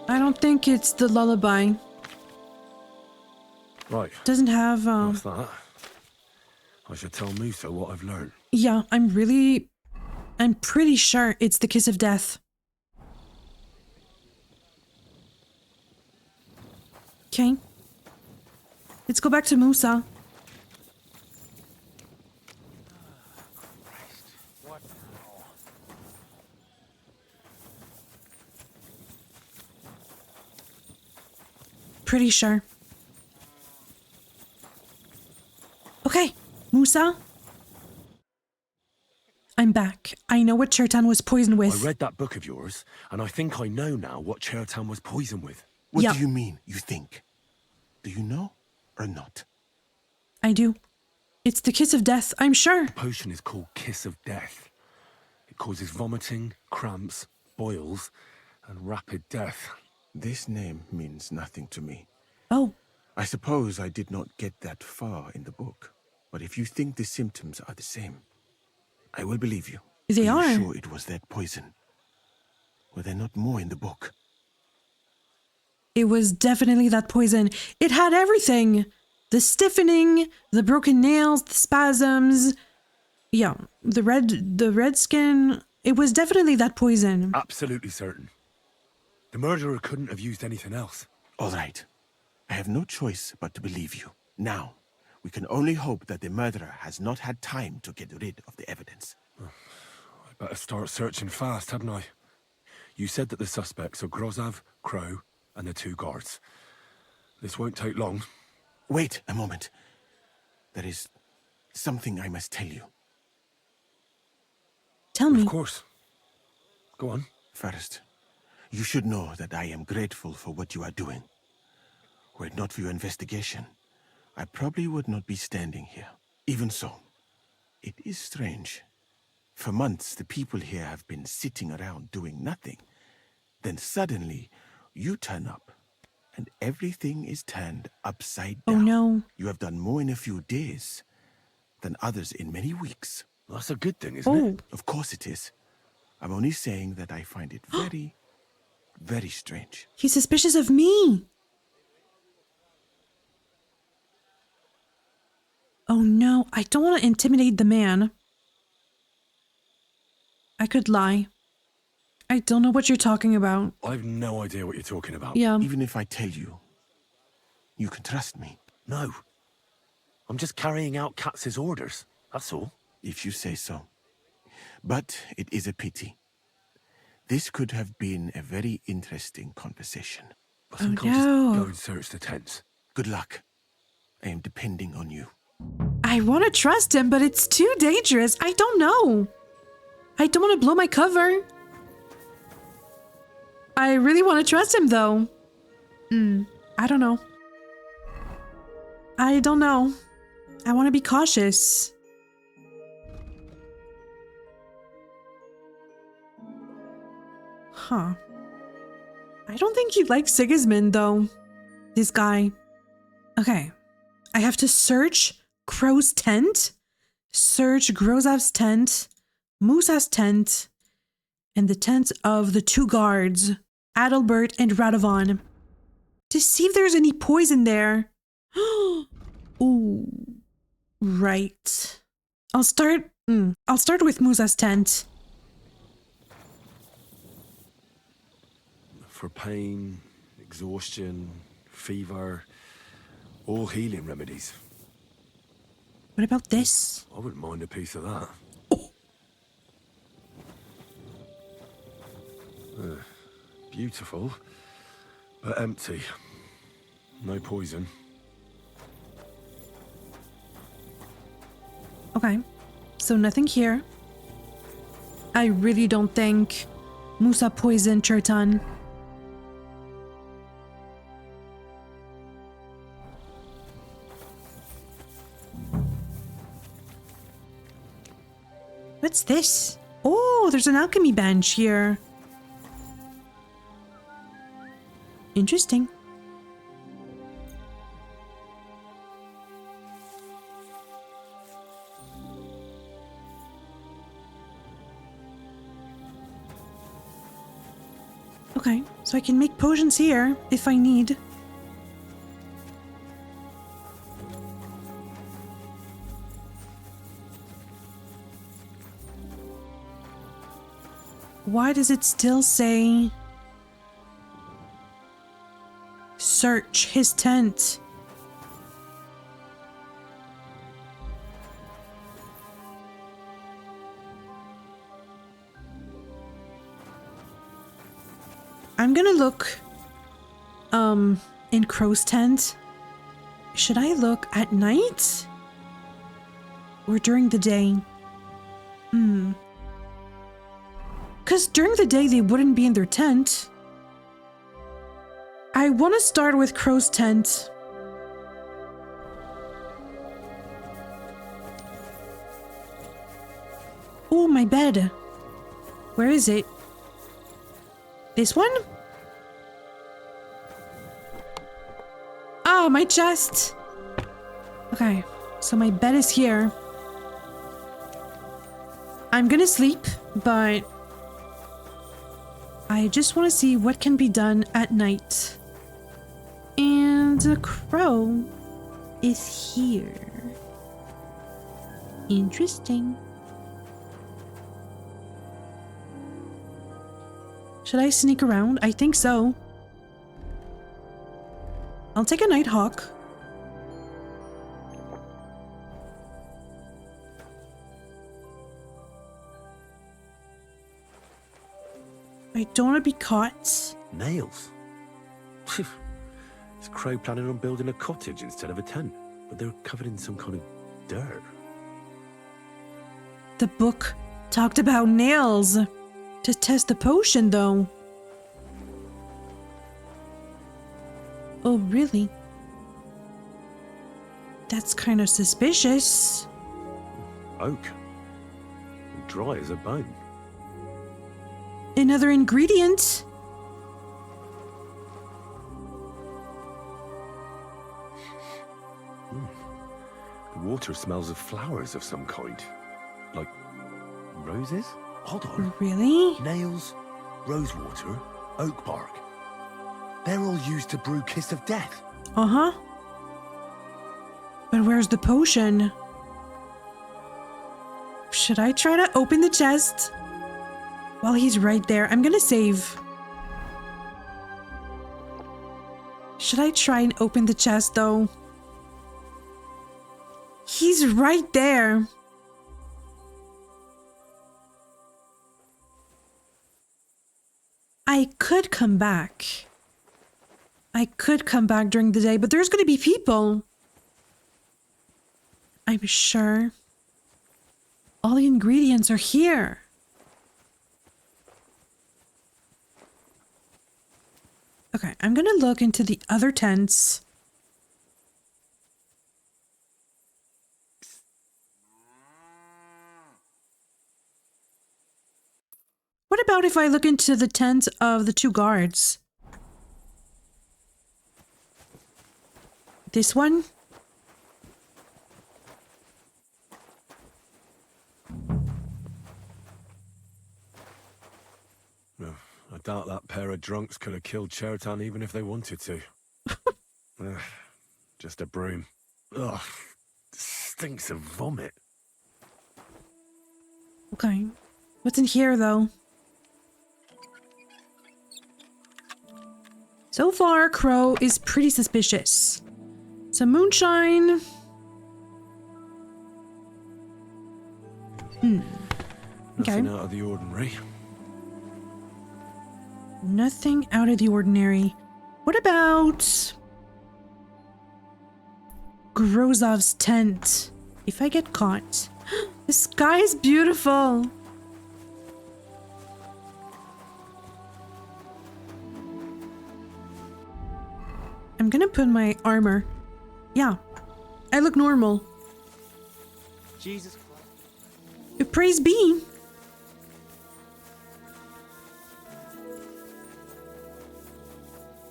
I don't think it's the lullaby. Right. Doesn't have, What's that? I should tell Musa what I've learned. Yeah, I'm pretty sure it's the kiss of death. Okay. Let's go back to Musa. Pretty sure. Okay, Musa. I'm back. I know what Chertan was poisoned with. I read that book of yours, and I think I know now what Chertan was poisoned with. What do you mean, you think? Do you know or not? I do. It's the kiss of death, I'm sure. The potion is called Kiss of Death. It causes vomiting, cramps, boils, and rapid death. This name means nothing to me. Oh. I suppose I did not get that far in the book. But if you think the symptoms are the same, I will believe you. They are. Are you sure it was that poison? Were there not more in the book? It was definitely that poison. It had everything. The stiffening, the broken nails, the spasms. Yeah, the red skin. It was definitely that poison. Absolutely certain. The murderer couldn't have used anything else. All right. I have no choice but to believe you. Now, we can only hope that the murderer has not had time to get rid of the evidence. I better start searching fast, hadn't I? You said that the suspects are Grozav, Crow, and the 2 guards. This won't take long. Wait a moment. There is something I must tell you. Tell me. Of course. Go on. First, you should know that I am grateful for what you are doing. Were it not for your investigation, I probably would not be standing here. Even so, it is strange. For months, the people here have been sitting around doing nothing. Then suddenly, you turn up, and everything is turned upside down. Oh no. You have done more in a few days than others in many weeks. That's a good thing, isn't it? Of course it is. I'm only saying that I find it very, very strange. He's suspicious of me. Oh no, I don't want to intimidate the man. I could lie. I don't know what you're talking about. I've no idea what you're talking about. Yeah. Even if I tell you, you can trust me. No. I'm just carrying out Katz's orders. That's all. If you say so. But it is a pity. This could have been a very interesting conversation. I think I'll just go and search the tents. Good luck. I am depending on you. I want to trust him, but it's too dangerous. I don't know. I don't want to blow my cover. I really want to trust him, though. I don't know. I don't know. I want to be cautious. Huh. I don't think he likes Sigismund, though. This guy. Okay. I have to search Crow's tent, search Grozav's tent, Musa's tent, and the tent of the 2 guards, Adalbert and Radovan, to see if there's any poison there. Ooh. Right. I'll start with Musa's tent. For pain, exhaustion, fever, all healing remedies. What about this? I wouldn't mind a piece of that. Beautiful, but empty. No poison. Okay, so nothing here. I really don't think Musa poisoned Chertan. What's this? Oh, there's an alchemy bench here. Interesting. Okay, so I can make potions here if I need. Why does it still say search his tent? I'm gonna look in Crow's tent. Should I look at night or during the day? Because during the day they wouldn't be in their tent. I want to start with Crow's tent. Oh, my bed. Where is it? This one? Ah, my chest. Okay, so my bed is here. I'm gonna sleep, but I just want to see what can be done at night. And a crow is here. Interesting. Should I sneak around? I think so. I'll take a nighthawk. I don't want to be caught. Nails? Is Crow planning on building a cottage instead of a tent? But they're covered in some kind of dirt. The book talked about nails. To test the potion, though. Oh, really? That's kind of suspicious. Oak. And dry as a bone. Another ingredient. The water smells of flowers of some kind. Like roses? Hold on. Really? Nails, rosewater, oak bark. They're all used to brew Kiss of Death. Uh-huh. But where's the potion? Should I try to open the chest? While he's right there, I'm gonna save. Should I try and open the chest, though? He's right there. I could come back. I could come back during the day, but there's going to be people. I'm sure. All the ingredients are here. Okay, I'm going to look into the other tents. What about if I look into the tent of the two guards? This one? No, I doubt that pair of drunks could have killed Chertan even if they wanted to. Just a broom. Ugh, stinks of vomit. Okay. What's in here, though? So far, Crow is pretty suspicious. Some moonshine. Okay. Nothing out of the ordinary. Nothing out of the ordinary. What about Grozov's tent? If I get caught. The sky is beautiful. I'm gonna put my armor. Yeah, I look normal. Jesus Christ. Praise be.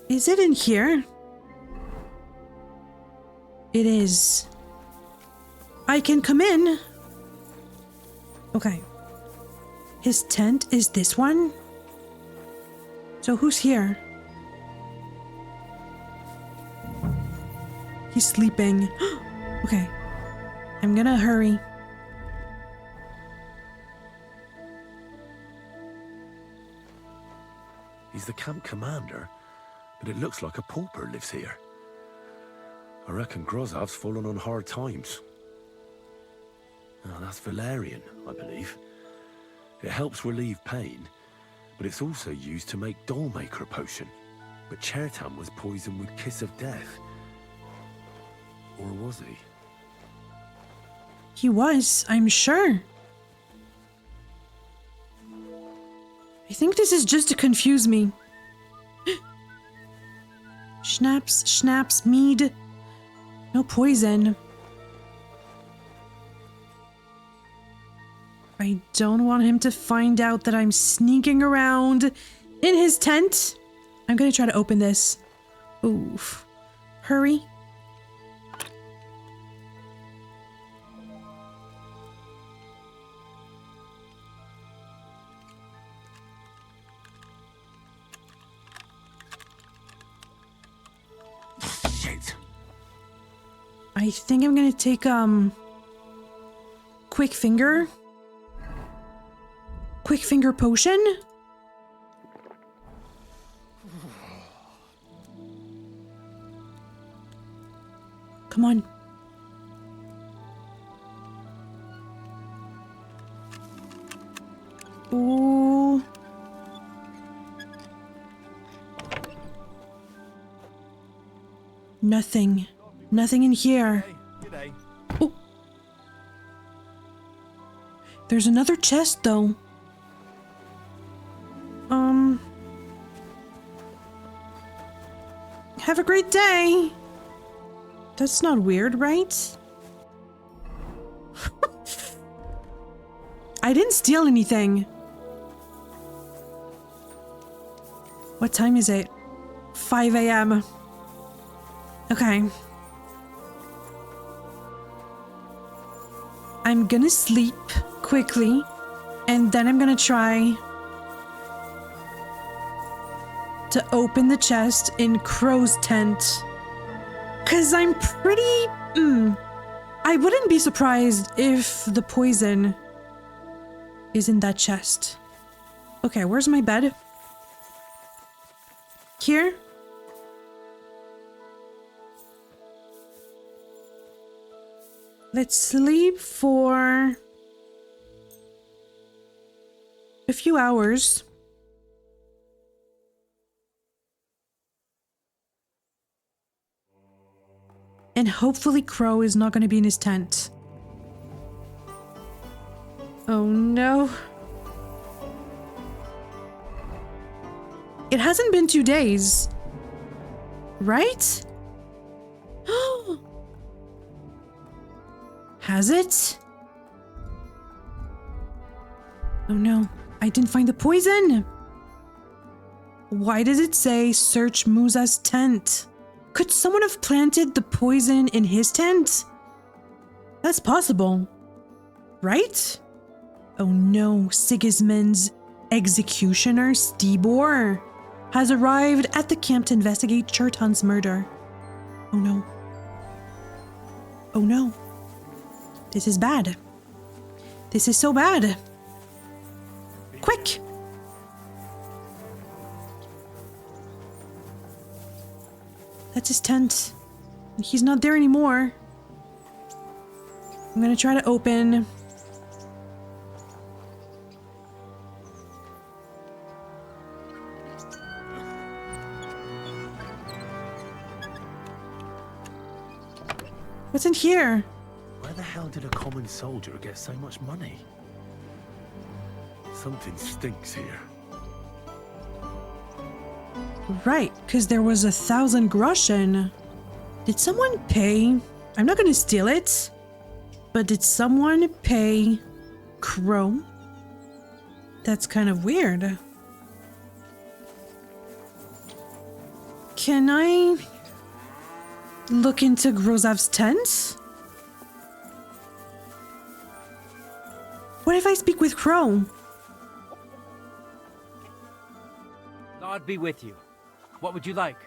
Is it in here? It is. I can come in. Okay. His tent is this one. So who's here? He's sleeping. Okay. I'm gonna hurry. He's the camp commander, but it looks like a pauper lives here. I reckon Grozav's fallen on hard times. Oh, that's valerian, I believe. It helps relieve pain, but it's also used to make dollmaker potion. But Chertan was poisoned with kiss of death. Or was he? He was, I'm sure. I think this is just to confuse me. Schnapps, mead. No poison. I don't want him to find out that I'm sneaking around in his tent. I'm gonna try to open this. Oof. Hurry. Shit. I think I'm gonna take, quick finger potion. Come on. Ooh. Nothing. Nothing in here. Oh. There's another chest, though. Have a great day. That's not weird, right? I didn't steal anything. What time is it? 5 a.m. Okay. I'm gonna sleep quickly, and then I'm gonna try to open the chest in Crow's tent. Cause I'm pretty... I wouldn't be surprised if the poison is in that chest. Okay, where's my bed? Here? Let's sleep for a few hours. And hopefully Crow is not going to be in his tent. Oh no. It hasn't been 2 days. Right? Has it? Oh no, I didn't find the poison. Why does it say search Musa's tent? Could someone have planted the poison in his tent? That's possible, right? Oh no, Sigismund's executioner, Stibor, has arrived at the camp to investigate Chertan's murder. Oh no. Oh no. This is bad. This is so bad. Quick! That's his tent. He's not there anymore. I'm gonna try to open. What's in here? Where the hell did a common soldier get so much money? Something stinks here. Right, because there was 1,000 groschen. Did someone pay? I'm not gonna steal it. But did someone pay Crow? That's kind of weird. Can I look into Grozav's tent? What if I speak with Crow? God be with you. What would you like?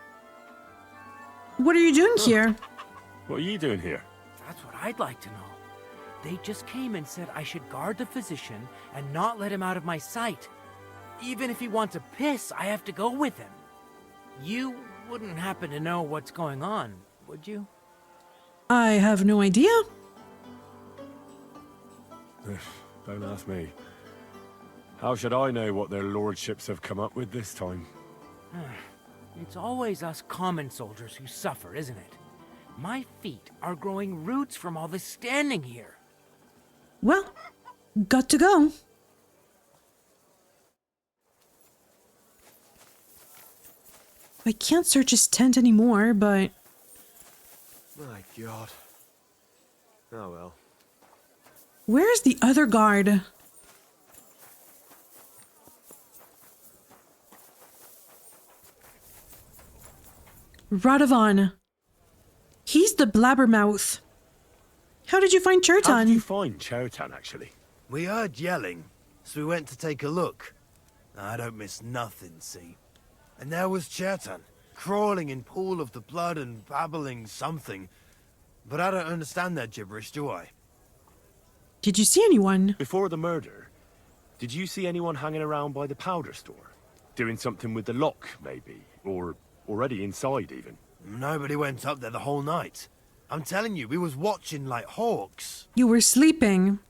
What are you doing here? What are you doing here? That's what I'd like to know. They just came and said I should guard the physician and not let him out of my sight. Even if he wants to piss, I have to go with him. You wouldn't happen to know what's going on, would you? I have no idea. Don't ask me. How should I know what their lordships have come up with this time? It's always us common soldiers who suffer, isn't it? My feet are growing roots from all this standing here. Well, got to go. I can't search his tent anymore, but... My God. Oh well. Where's the other guard? Radovan. He's the blabbermouth. How did you find Chertan? How did you find Chertan, actually? We heard yelling, so we went to take a look. I don't miss nothing, see? And there was Chertan, crawling in pool of the blood and babbling something. But I don't understand their gibberish, do I? Did you see anyone? Before the murder, did you see anyone hanging around by the powder store? Doing something with the lock, maybe? Or already inside, even? Nobody went up there the whole night. I'm telling you, we was watching like hawks. You were sleeping.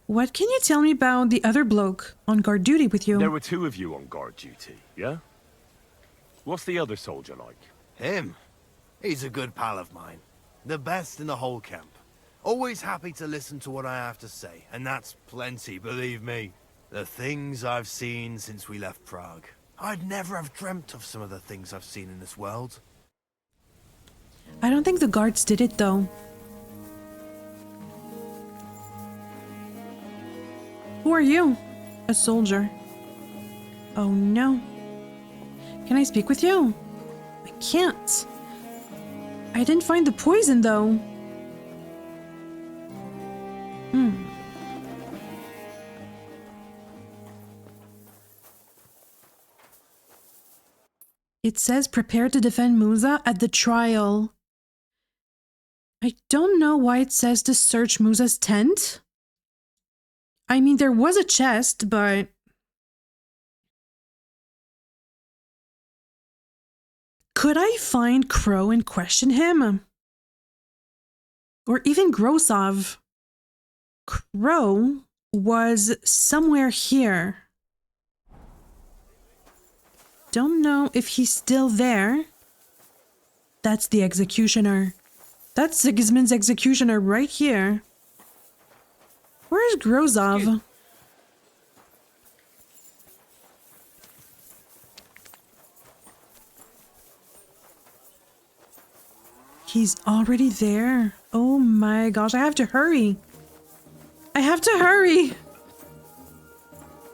What can you tell me about the other bloke on guard duty with you? There were two of you on guard duty, yeah? What's the other soldier like? Him? He's a good pal of mine. The best in the whole camp. Always happy to listen to what I have to say, and that's plenty, believe me. The things I've seen since we left Prague. I'd never have dreamt of some of the things I've seen in this world. I don't think the guards did it, though. Who are you? A soldier. Oh no. Can I speak with you? I can't. I didn't find the poison, though. It says prepare to defend Musa at the trial. I don't know why it says to search Musa's tent. I mean, there was a chest, but... Could I find Crow and question him? Or even Grosov? Crow was somewhere here. Don't know if he's still there. That's the executioner. That's Sigismund's executioner right here. Where's Grosov? He's already there. Oh my gosh, I have to hurry. I have to hurry.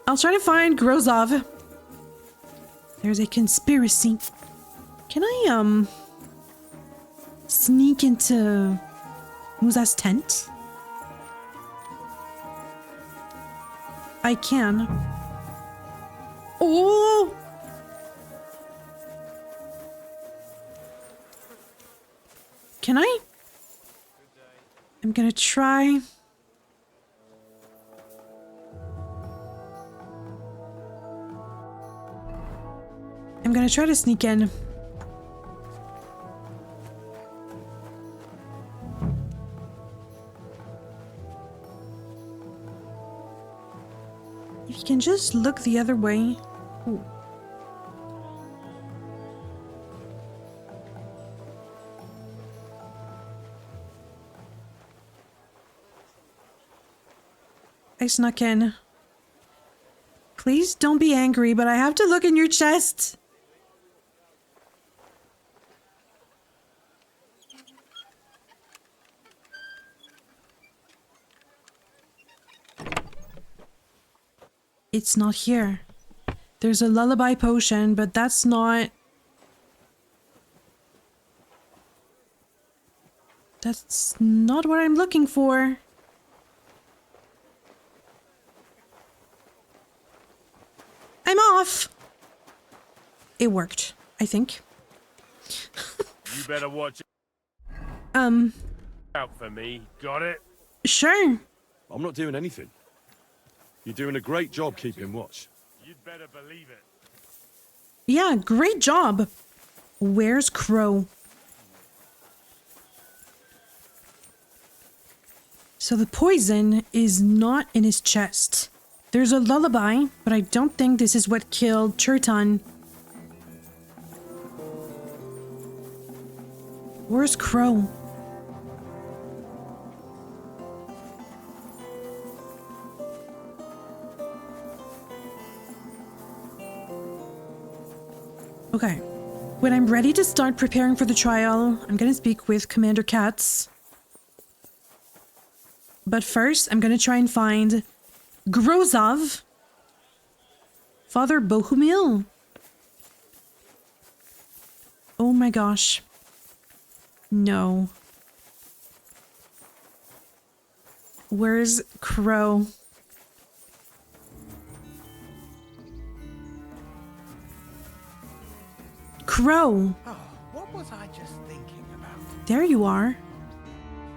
I'll try to find Grosov. There's a conspiracy. Can I, sneak into Musa's tent? I can. Oh! Can I? I'm gonna try. I'm gonna try to sneak in. If you can just look the other way. Ooh. I snuck in. Please don't be angry, but I have to look in your chest. It's not here. There's a lullaby potion, but that's not... That's not what I'm looking for. I'm off! it worked, I think. You better watch Um, out for me. Got it? sure. I'm not doing anything. You're doing a great job keeping watch. You'd better believe it. Yeah, great job. Where's Crow? So the poison is not in his chest. There's a lullaby, but I don't think this is what killed Chertan. Where's Crow? Okay. When I'm ready to start preparing for the trial, I'm gonna speak with Commander Katz. But first, I'm gonna try and find Grozov, Father Bohumil. Oh my gosh. No. Where's Crow? Crow! Oh, what was I just thinking about? There you are.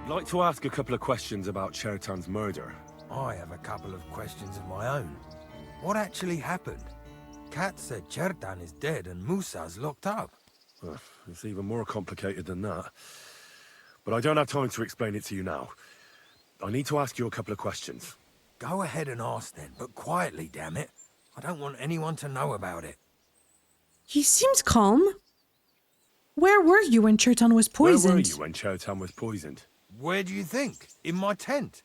I'd like to ask a couple of questions about Chertan's murder. I have a couple of questions of my own. What actually happened? Katz said Chertan is dead and Musa's locked up. It's even more complicated than that. But I don't have time to explain it to you now. I need to ask you a couple of questions. Go ahead and ask then, but quietly, damn it. I don't want anyone to know about it. He seems calm. Where were you when Chertan was poisoned? Where were you when Chertan was poisoned? Where do you think? In my tent.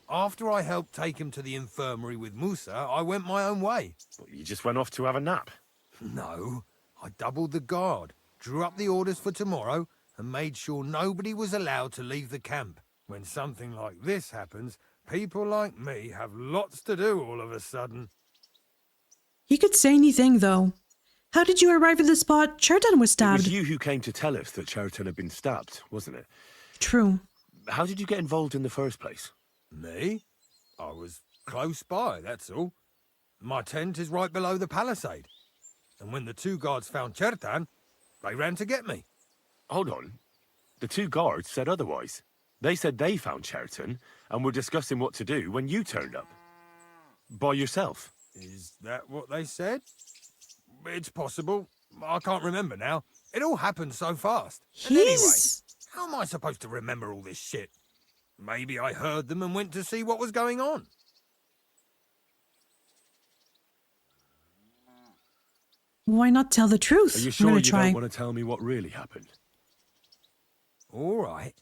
After I helped take him to the infirmary with Musa, I went my own way. But you just went off to have a nap? No. I doubled the guard, drew up the orders for tomorrow, and made sure nobody was allowed to leave the camp. When something like this happens, people like me have lots to do all of a sudden. He could say anything, though. How did you arrive at the spot Chertan was stabbed? It was you who came to tell us that Chertan had been stabbed, wasn't it? True. How did you get involved in the first place? Me? I was close by, that's all. My tent is right below the palisade. And when the two guards found Chertan, they ran to get me. Hold on. The two guards said otherwise. They said they found Chertan and were discussing what to do when you turned up. By yourself. Is that what they said? It's possible. I can't remember now. It all happened so fast. And anyway, how am I supposed to remember all this shit? Maybe I heard them and went to see what was going on. Why not tell the truth? Are you sure I'm you gonna try. don't want to tell me what really happened? All right.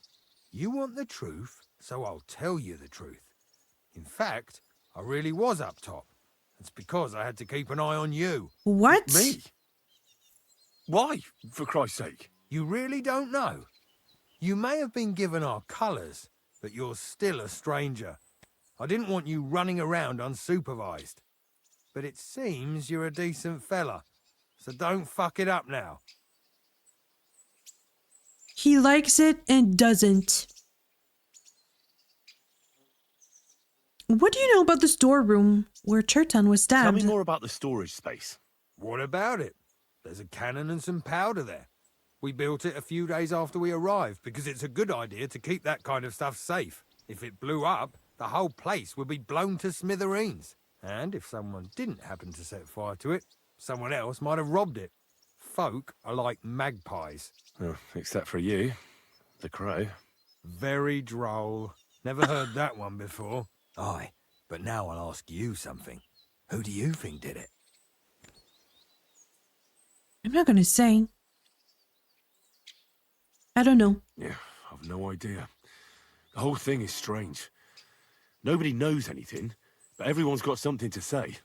You want the truth, so I'll tell you the truth. In fact, I really was up top. It's because I had to keep an eye on you. What? Me? Why, for Christ's sake? You really don't know? You may have been given our colours, but you're still a stranger. I didn't want you running around unsupervised. But it seems you're a decent fella, so don't fuck it up now. He likes it and doesn't. What do you know about the storeroom where Chertan was stabbed? Tell me more about the storage space. What about it? There's a cannon and some powder there. We built it a few days after we arrived because it's a good idea to keep that kind of stuff safe. If it blew up, the whole place would be blown to smithereens. And if someone didn't happen to set fire to it, someone else might have robbed it. Folk are like magpies. Oh, except for you, the crow. Very droll. Never heard that one before. Aye, but now I'll ask you something. Who do you think did it? I'm not gonna say. I don't know. Yeah, I've no idea. The whole thing is strange. Nobody knows anything, but everyone's got something to say.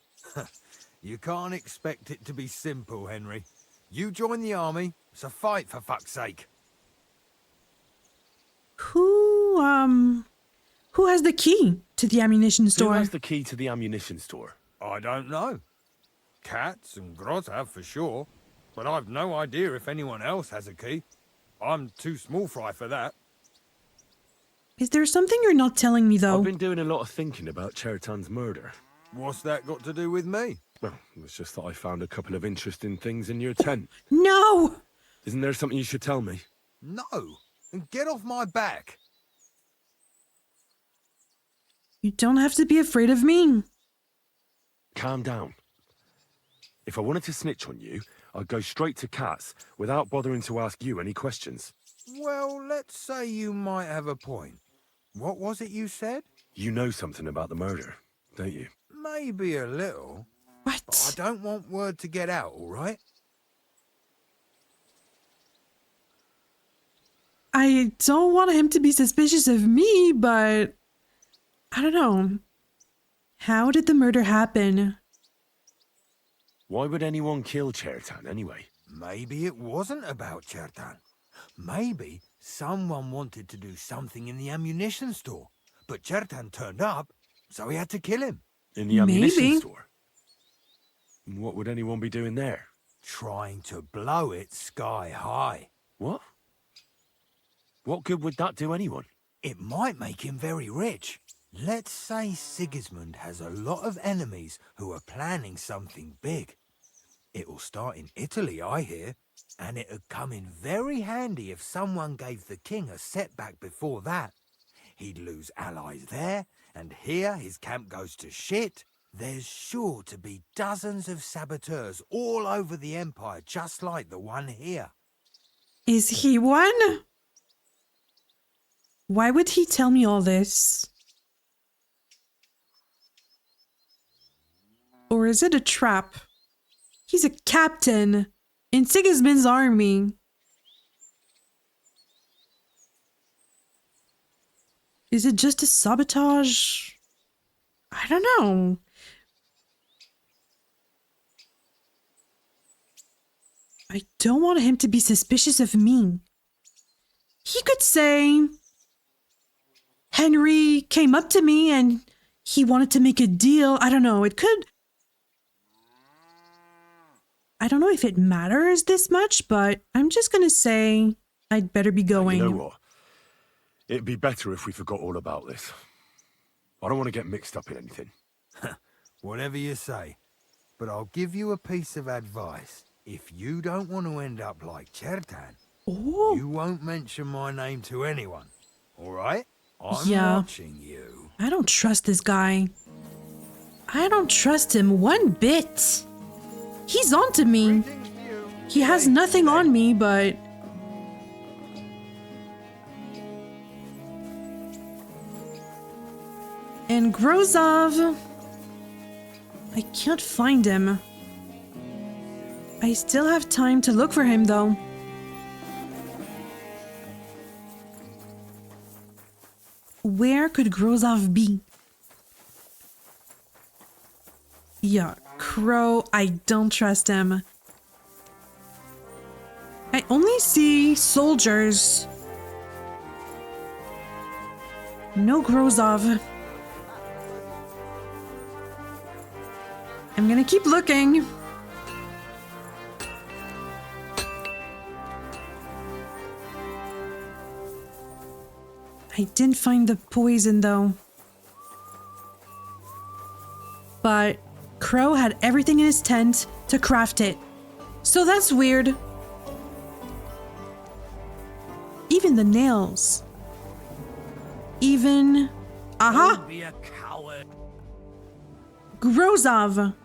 You can't expect it to be simple, Henry. You join the army, it's a fight for fuck's sake. Who has the key to the ammunition store? Who has the key to the ammunition store? I don't know. Katz and Grozov for sure, but I've no idea if anyone else has a key. I'm too small fry for that. Is there something you're not telling me, though? I've been doing a lot of thinking about Chertan's murder. What's that got to do with me? Well, it's just that I found a couple of interesting things in your tent. No! Isn't there something you should tell me? No! And get off my back! You don't have to be afraid of me. Calm down. If I wanted to snitch on you, I'd go straight to Katz without bothering to ask you any questions. Well, let's say you might have a point. What was it you said? You know something about the murder, don't you? Maybe a little. What? But I don't want word to get out, all right? I don't want him to be suspicious of me, but I don't know. How did the murder happen? Why would anyone kill Chertan anyway? Maybe it wasn't about Chertan. Maybe someone wanted to do something in the ammunition store, but Chertan turned up, so he had to kill him. In the ammunition store? What would anyone be doing there? Trying to blow it sky high. What? What good would that do anyone? It might make him very rich. Let's say Sigismund has a lot of enemies who are planning something big. It'll start in Italy, I hear, and it'd come in very handy if someone gave the king a setback before that. He'd lose allies there, and here his camp goes to shit. There's sure to be dozens of saboteurs all over the empire, just like the one here. Is he one? Why would he tell me all this? Or is it a trap? He's a captain in Sigismund's army. Is it just a sabotage? I don't know. I don't want him to be suspicious of me. He could say Henry came up to me and he wanted to make a deal. I don't know. It could... I don't know if it matters this much, but I'm just going to say I'd better be going. You know what? It'd be better if we forgot all about this. I don't want to get mixed up in anything. Whatever you say. But I'll give you a piece of advice. If you don't want to end up like Chertan, you won't mention my name to anyone. All right? I'm watching you. I don't trust this guy. I don't trust him one bit. He's onto me. He has nothing on me, but... And Grozov... I can't find him. I still have time to look for him, though. Where could Grozov be? Yeah, Crow, I don't trust him. I only see soldiers. No Grozov. I'm gonna keep looking. I didn't find the poison though. But Crow had everything in his tent to craft it. So that's weird. Even the nails. Even... Aha! Don't be a coward. Grozov.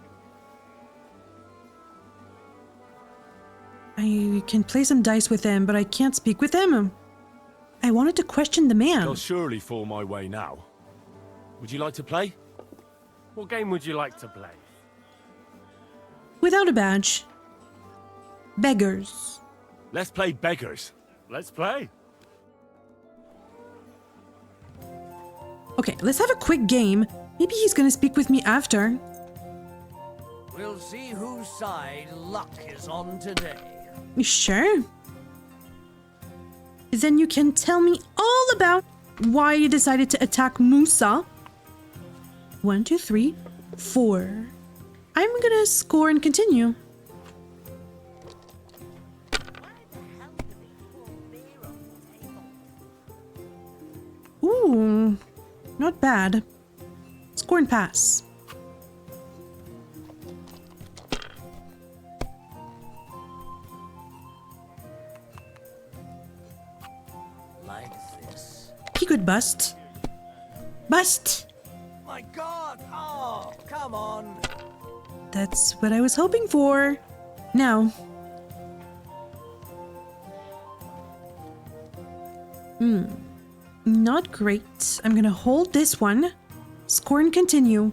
I can play some dice with him, but I can't speak with him. I wanted to question the man. They'll surely fall my way now. Would you like to play? What game would you like to play? Without a badge. Beggars. Let's play beggars. Let's play. Okay, let's have a quick game. Maybe he's gonna speak with me after. We'll see whose side luck is on today. Sure. Then you can tell me all about why you decided to attack Musa. 1, 2, 3, 4. I'm gonna score and continue. Ooh, not bad. Score and pass. he could bust. Bust! My God! Oh, come on! That's what I was hoping for. Now. Not great. I'm gonna hold this one. Score and continue.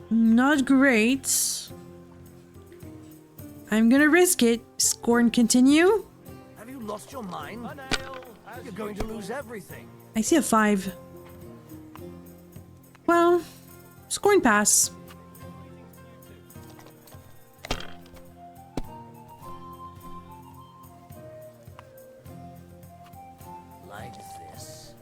Not great. I'm gonna risk it. Score and continue. Have you lost your mind? You're going to lose everything. I see a 5. Well, score and pass. Like this.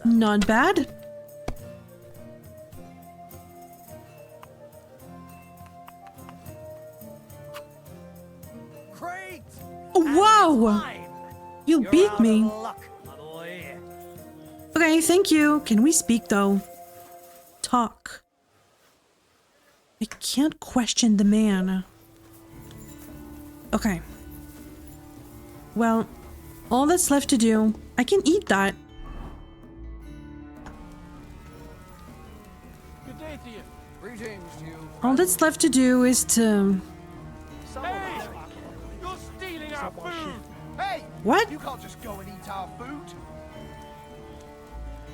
Not bad. Great! Wow! You beat me. Luck, my boy. Okay, thank you. Can we speak though? Talk. I can't question the man. Okay. Well, all that's left to do, I can eat that. Good day to you. Greetings to you. All that's left to do is to... Hey! You're stealing our food! Hey! What? You can't just go and eat our food.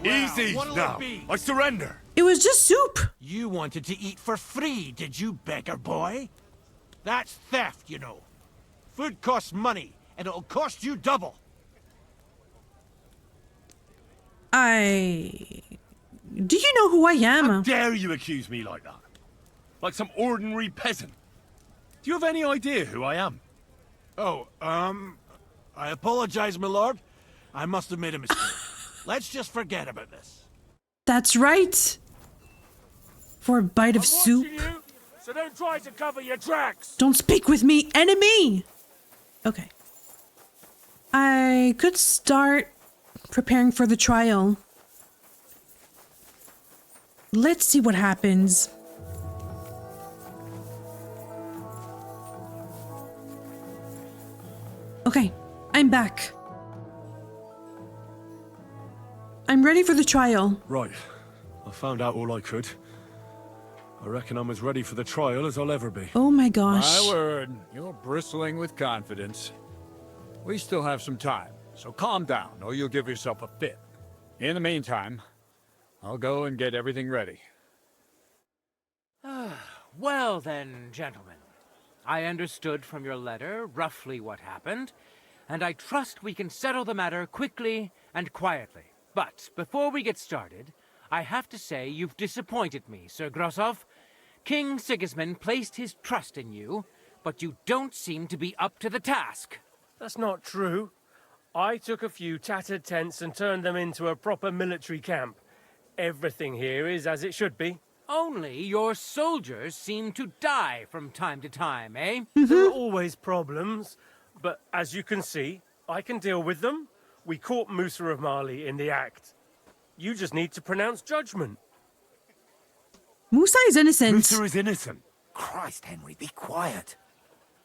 Easy what'll now. it be? I surrender. It was just soup. You wanted to eat for free, did you, beggar boy? That's theft, you know. Food costs money, and it'll cost you double. Do you know who I am? How dare you accuse me like that? Like some ordinary peasant. Do you have any idea who I am? Oh, I apologize, my lord. I must have made a mistake. Let's just forget about this. That's right. For a bite of soup. You, so don't try to cover your tracks. Don't speak with me, enemy! Okay. I could start preparing for the trial. Let's see what happens. Okay, I'm back. I'm ready for the trial. Right. I found out all I could. I reckon I'm as ready for the trial as I'll ever be. Oh my gosh. My word, you're bristling with confidence. We still have some time, so calm down, or you'll give yourself a fit. In the meantime, I'll go and get everything ready. Well then, gentlemen. I understood from your letter roughly what happened, and I trust we can settle the matter quickly and quietly. But before we get started, I have to say you've disappointed me, Sir Grosov. King Sigismund placed his trust in you, but you don't seem to be up to the task. That's not true. I took a few tattered tents and turned them into a proper military camp. Everything here is as it should be. Only your soldiers seem to die from time to time, eh? There are always problems, but as you can see, I can deal with them. We caught Musa of Mali in the act. You just need to pronounce judgment. Musa is innocent. Musa is innocent. Christ, Henry, be quiet.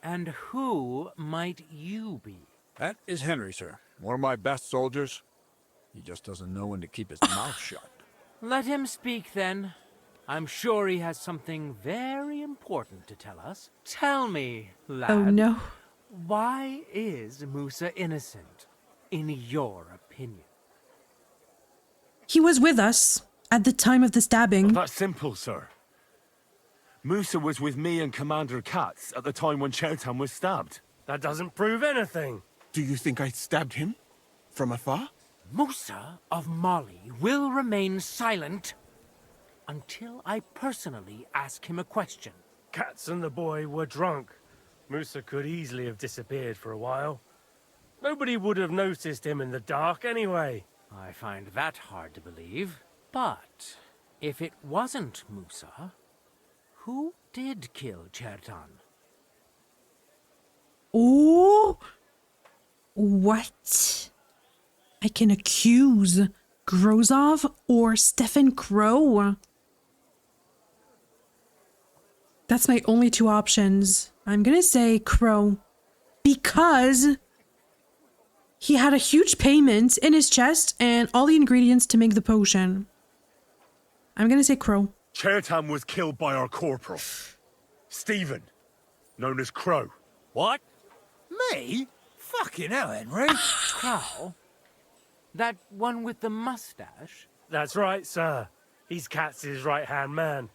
And who might you be? That is Henry, sir. One of my best soldiers. He just doesn't know when to keep his mouth shut. Let him speak, then. I'm sure he has something very important to tell us. Tell me, lad. Oh no. Why is Musa innocent, in your opinion? He was with us at the time of the stabbing. That's simple, sir. Musa was with me and Commander Katz at the time when Chertan was stabbed. That doesn't prove anything. Do you think I stabbed him? From afar? Musa of Mali will remain silent until I personally ask him a question. Katz and the boy were drunk. Musa could easily have disappeared for a while. Nobody would have noticed him in the dark anyway. I find that hard to believe. But if it wasn't Musa, Who did kill Chertan? Oh, what? I can accuse Grozov or Stefan Crow. That's my only two options. I'm gonna say Crow because he had a huge payment in his chest and all the ingredients to make the potion. I'm gonna say Crow. Chertan was killed by our corporal, Stephen, known as Crow. What? Me? Fucking hell, Henry. Crow? That one with the mustache? That's right, sir. He's Katz's right-hand man.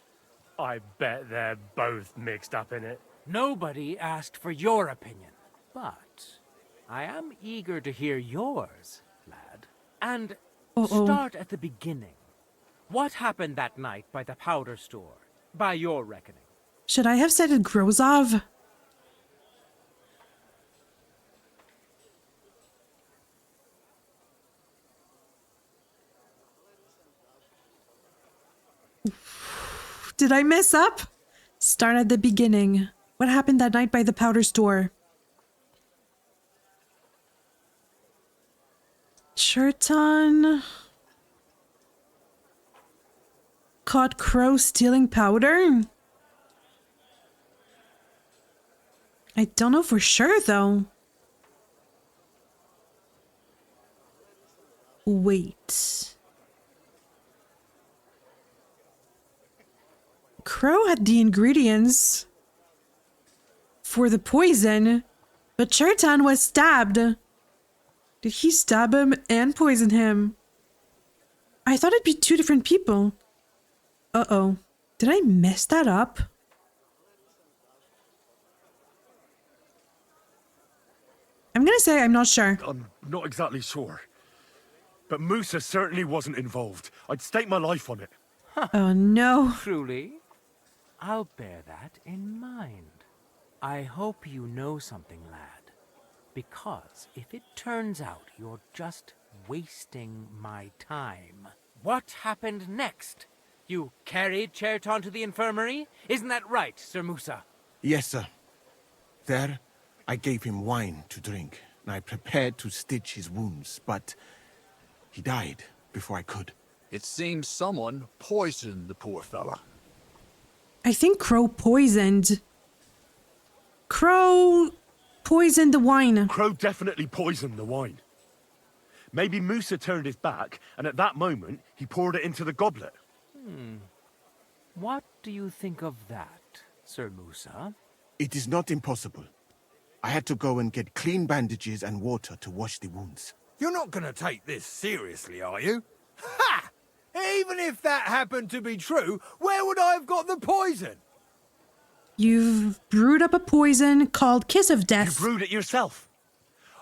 I bet they're both mixed up in it. Nobody asked for your opinion, but I am eager to hear yours, lad. And start at the beginning. What happened that night by the powder store, by your reckoning? Should I have said it Grozov? Did I mess up? Start at the beginning. What happened that night by the powder store? Chertan caught Crow stealing powder? I don't know for sure though. Wait. Crow had the ingredients for the poison, but Chertan was stabbed. Did he stab him and poison him? I thought it'd be two different people. Uh-oh. Did I mess that up? I'm gonna say I'm not sure. I'm not exactly sure. But Musa certainly wasn't involved. I'd stake my life on it. Oh no. Truly? I'll bear that in mind. I hope you know something, lad. Because if it turns out you're just wasting my time, what happened next? You carried Chertan to the infirmary? Isn't that right, Sir Musa? Yes, sir. There, I gave him wine to drink, and I prepared to stitch his wounds, but he died before I could. It seems someone poisoned the poor fella. I think Crow poisoned. Crow poisoned the wine. Crow definitely poisoned the wine. Maybe Musa turned his back, and at that moment, he poured it into the goblet. What do you think of that, Sir Musa? It is not impossible. I had to go and get clean bandages and water to wash the wounds. You're not gonna take this seriously, are you? Ha! Even if that happened to be true, where would I have got the poison? You've brewed up a poison called Kiss of Death. You brewed it yourself.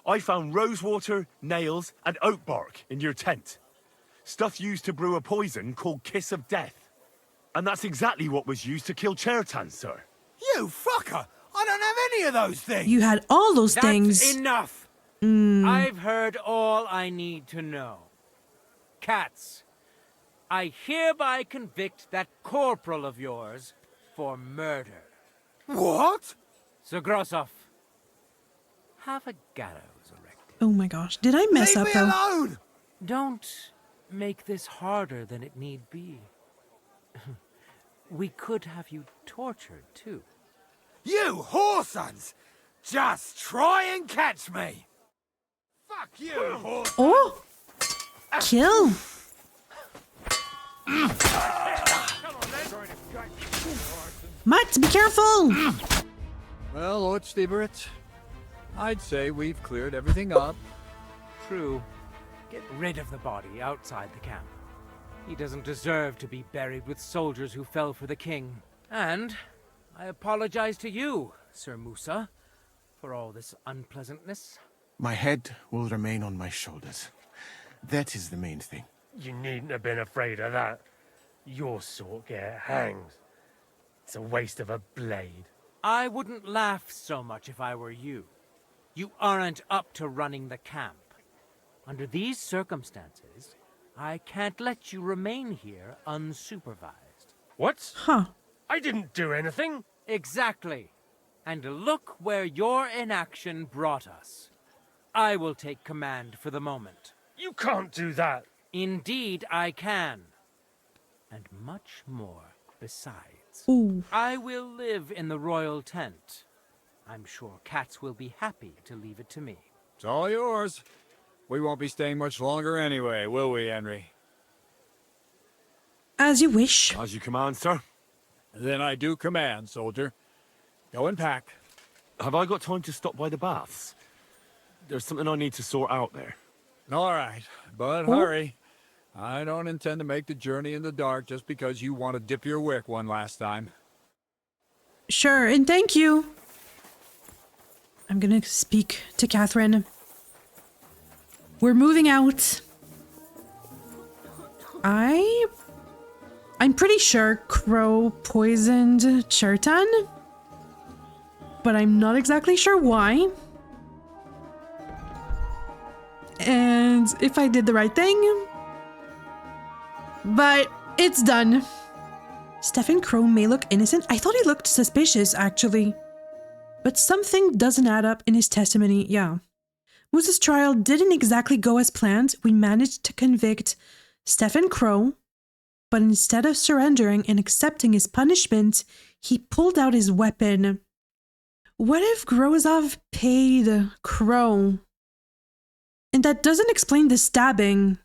I found rosewater, nails, and oak bark in your tent. Stuff used to brew a poison called Kiss of Death. And that's exactly what was used to kill Chertan, sir. You fucker! I don't have any of those things! You had all those That's things. enough! I've heard all I need to know. Katz, I hereby convict that corporal of yours for murder. What? Sir Grossoff, have a gallows erected. Oh my gosh. Did I mess up Leave me though? alone! Don't make this harder than it need be. We could have you tortured, too. You whoresons! Just try and catch me! Fuck you, whore! Oh! Kill! Matt, be careful! Well, Lord Stieberitz, I'd say we've cleared everything up. True. Get rid of the body outside the camp. He doesn't deserve to be buried with soldiers who fell for the king. And I apologize to you, Sir Musa, for all this unpleasantness. My head will remain on my shoulders. That is the main thing. You needn't have been afraid of that. Your sort get hanged. It's a waste of a blade. I wouldn't laugh so much if I were you. You aren't up to running the camp. Under these circumstances, I can't let you remain here unsupervised. What? Huh. I didn't do anything. Exactly. And look where your inaction brought us. I will take command for the moment. You can't do that. Indeed, I can. And much more besides. Ooh. I will live in the royal tent. I'm sure Katz will be happy to leave it to me. It's all yours. We won't be staying much longer anyway, will we, Henry? As you wish. As you command, sir. Then I do command, soldier. Go and pack. Have I got time to stop by the baths? There's something I need to sort out there. All right, but hurry. I don't intend to make the journey in the dark just because you want to dip your wick one last time. Sure, and thank you. I'm gonna speak to Catherine. We're moving out. I'm pretty sure Crow poisoned Chertan, but I'm not exactly sure why. And if I did the right thing. But it's done. Stefan Crow may look innocent. I thought he looked suspicious, actually. But something doesn't add up in his testimony, yeah. Moose's trial didn't exactly go as planned. We managed to convict Stefan Crow, but instead of surrendering and accepting his punishment, he pulled out his weapon. What if Grozov paid Crow? And that doesn't explain the stabbing.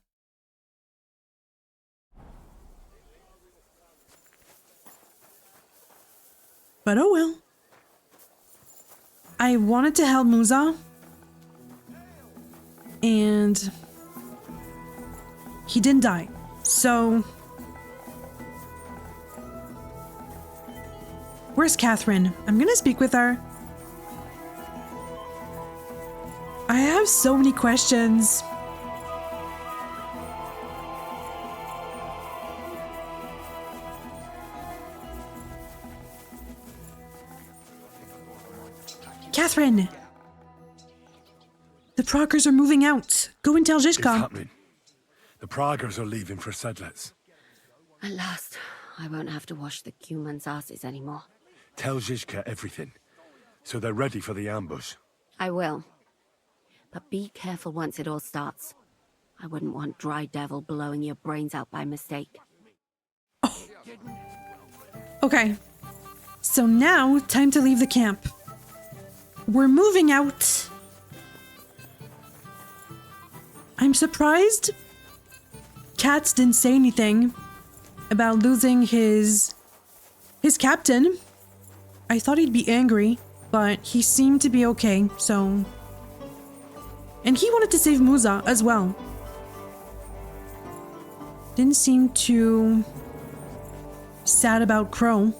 But oh well. I wanted to help Musa. And he didn't die. So where's Catherine? I'm gonna speak with her. I have so many questions. Catherine! The Praguers are moving out. Go and tell It's Zizka. happening. The Praguers are leaving for Sedlets. At last, I won't have to wash the Cumans' asses anymore. Tell Zizka everything, so they're ready for the ambush. I will. But be careful once it all starts. I wouldn't want Dry Devil blowing your brains out by mistake. Okay. So now, time to leave the camp. We're moving out. I'm surprised Katz didn't say anything about losing his captain. I thought he'd be angry, but he seemed to be okay, so... And he wanted to save Musa as well. Didn't seem too sad about Crow.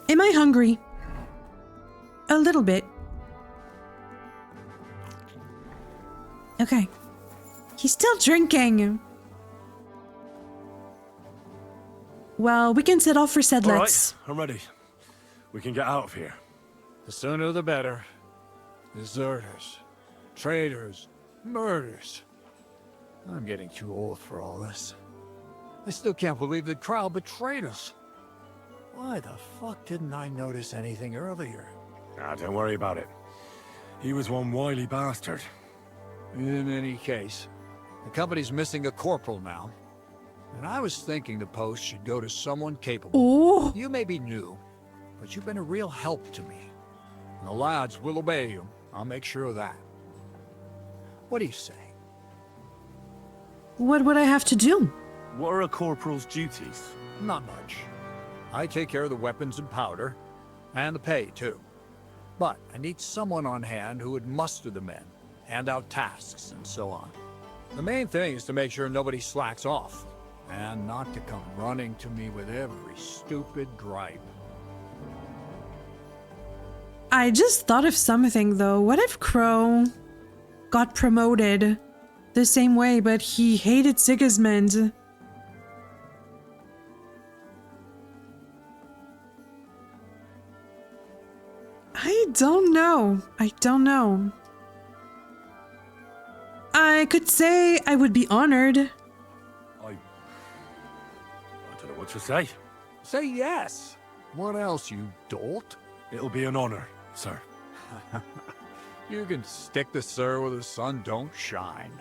Am I hungry? A little bit. Okay. He's still drinking. Well, we can set off for Sedlets. All right, I'm ready. We can get out of here. The sooner the better. Deserters, traitors, murders. I'm getting too old for all this. I still can't believe the Crow betrayed us. Why the fuck didn't I notice anything earlier? Ah, don't worry about it. He was one wily bastard. In any case, the company's missing a corporal now. And I was thinking the post should go to someone capable. Oh. You may be new, but you've been a real help to me. And the lads will obey you. I'll make sure of that. What do you say? What would I have to do? What are a corporal's duties? Not much. I take care of the weapons and powder, and the pay, too. But I need someone on hand who would muster the men, hand out tasks, and so on. The main thing is to make sure nobody slacks off, and not to come running to me with every stupid gripe. I just thought of something, though. What if Crow got promoted the same way, but he hated Sigismund? I don't know. I don't know. I could say I would be honored. I don't know to say. Say yes. What else, you dolt? It'll be an honor, sir. You can stick the sir where the sun don't shine.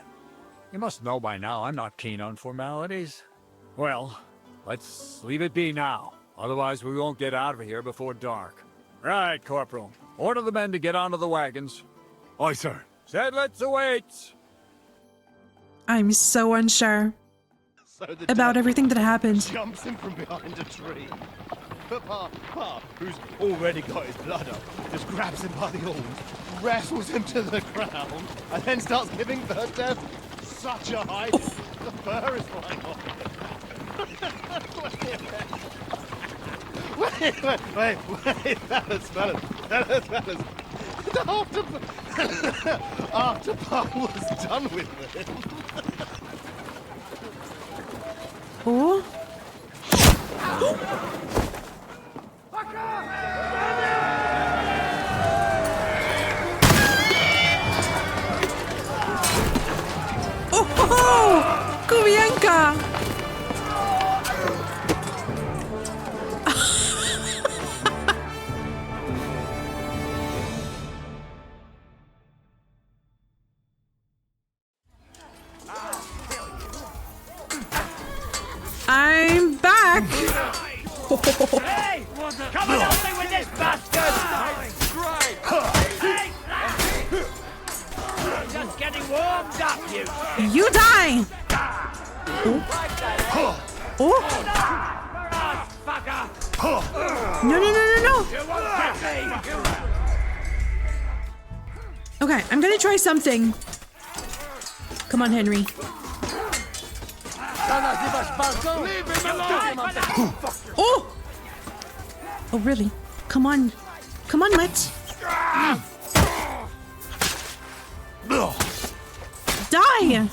You must know by now I'm not keen on formalities. Well, let's leave it be now. Otherwise we won't get out of here before dark. Right, Corporal. Order the men to get onto the wagons. Aye, sir. Sedlitz awaits! I'm so unsure So about everything that happened. jumps in from behind a tree. But Pa, who's already got his blood up, just grabs him by the horns, wrestles him to the ground, and then starts giving the death such a hiding. The fur is flying off. Wait, fellas. After Pa was done with him. Oh? Oh, Kubianka! I'm back! Hey! Come on, help me with this bastard! Hey! Just getting warmed up, you! You die! Oh! Fucker! No! You won't get me! Okay, I'm gonna try something. Come on, Henry. Oh! Oh, really? Come on. Come on, Matt. Die!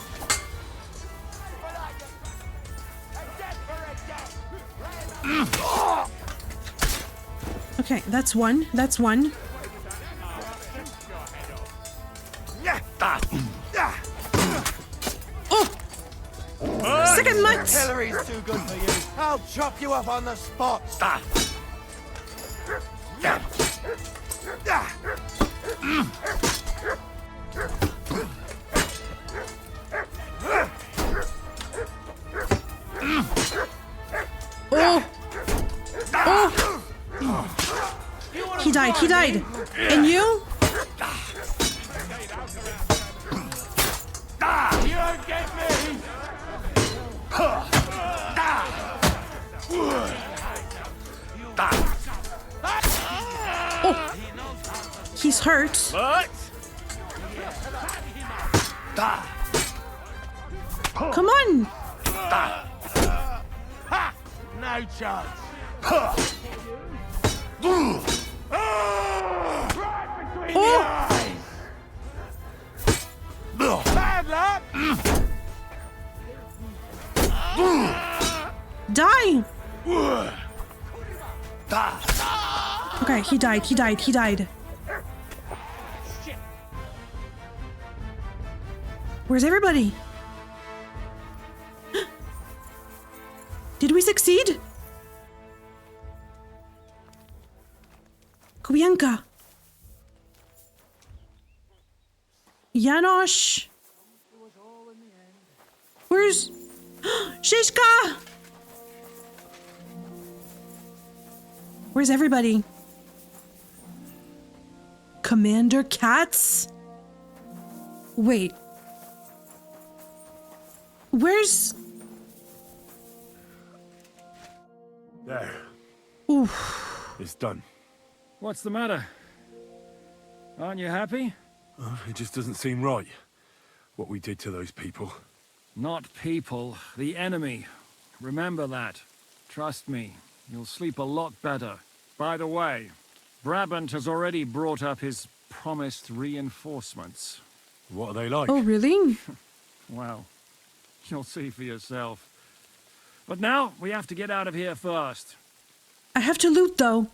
Okay, that's one. That's one. Oh! Second Matt! Artillery's too good for you. I'll chop you up on the spot. Oh! Oh! He died. And you? You won't get me! Oh! He's hurt. Come on! No chance. Oh! Bad luck. Die! Okay, he died. Where's everybody? Did we succeed? Kubianka. Janosch. Where's... Shishka! Where's everybody? Commander Katz? Wait. Where's... There. Oof. It's done. What's the matter? Aren't you happy? It just doesn't seem right, what we did to those people. Not people, the enemy. Remember that. Trust me, you'll sleep a lot better. By the way, Brabant has already brought up his promised reinforcements. What are they like? Oh, really? Well, you'll see for yourself. But now, we have to get out of here first. I have to loot, though.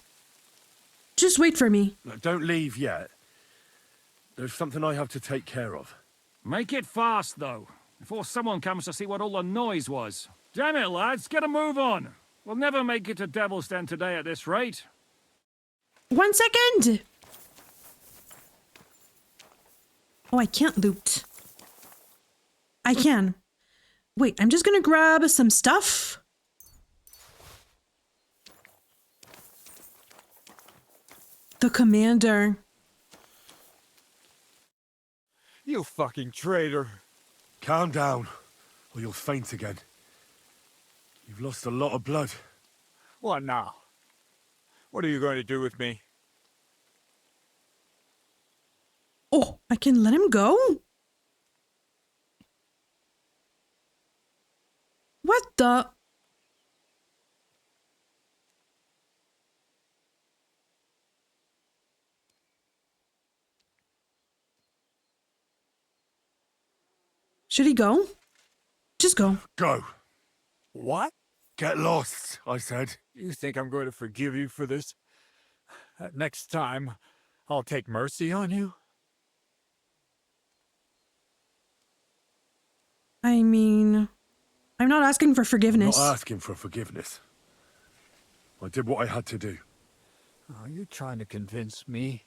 Just wait for me. Look, don't leave yet. There's something I have to take care of. Make it fast, though, before someone comes to see what all the noise was. Damn it, lads, get a move on. We'll never make it to Devil's Den today at this rate. 1 second! Oh, I can't loot. I can. Wait, I'm just gonna grab some stuff. The commander. You fucking traitor. Calm down, or you'll faint again. You've lost a lot of blood. What now? What are you going to do with me? Oh, I can let him go? What the? Should he go? Just go. Go. What? Get lost, I said. You think I'm going to forgive you for this? Next time, I'll take mercy on you? I mean, I'm not asking for forgiveness. I'm not asking for forgiveness. I did what I had to do. Are you trying to convince me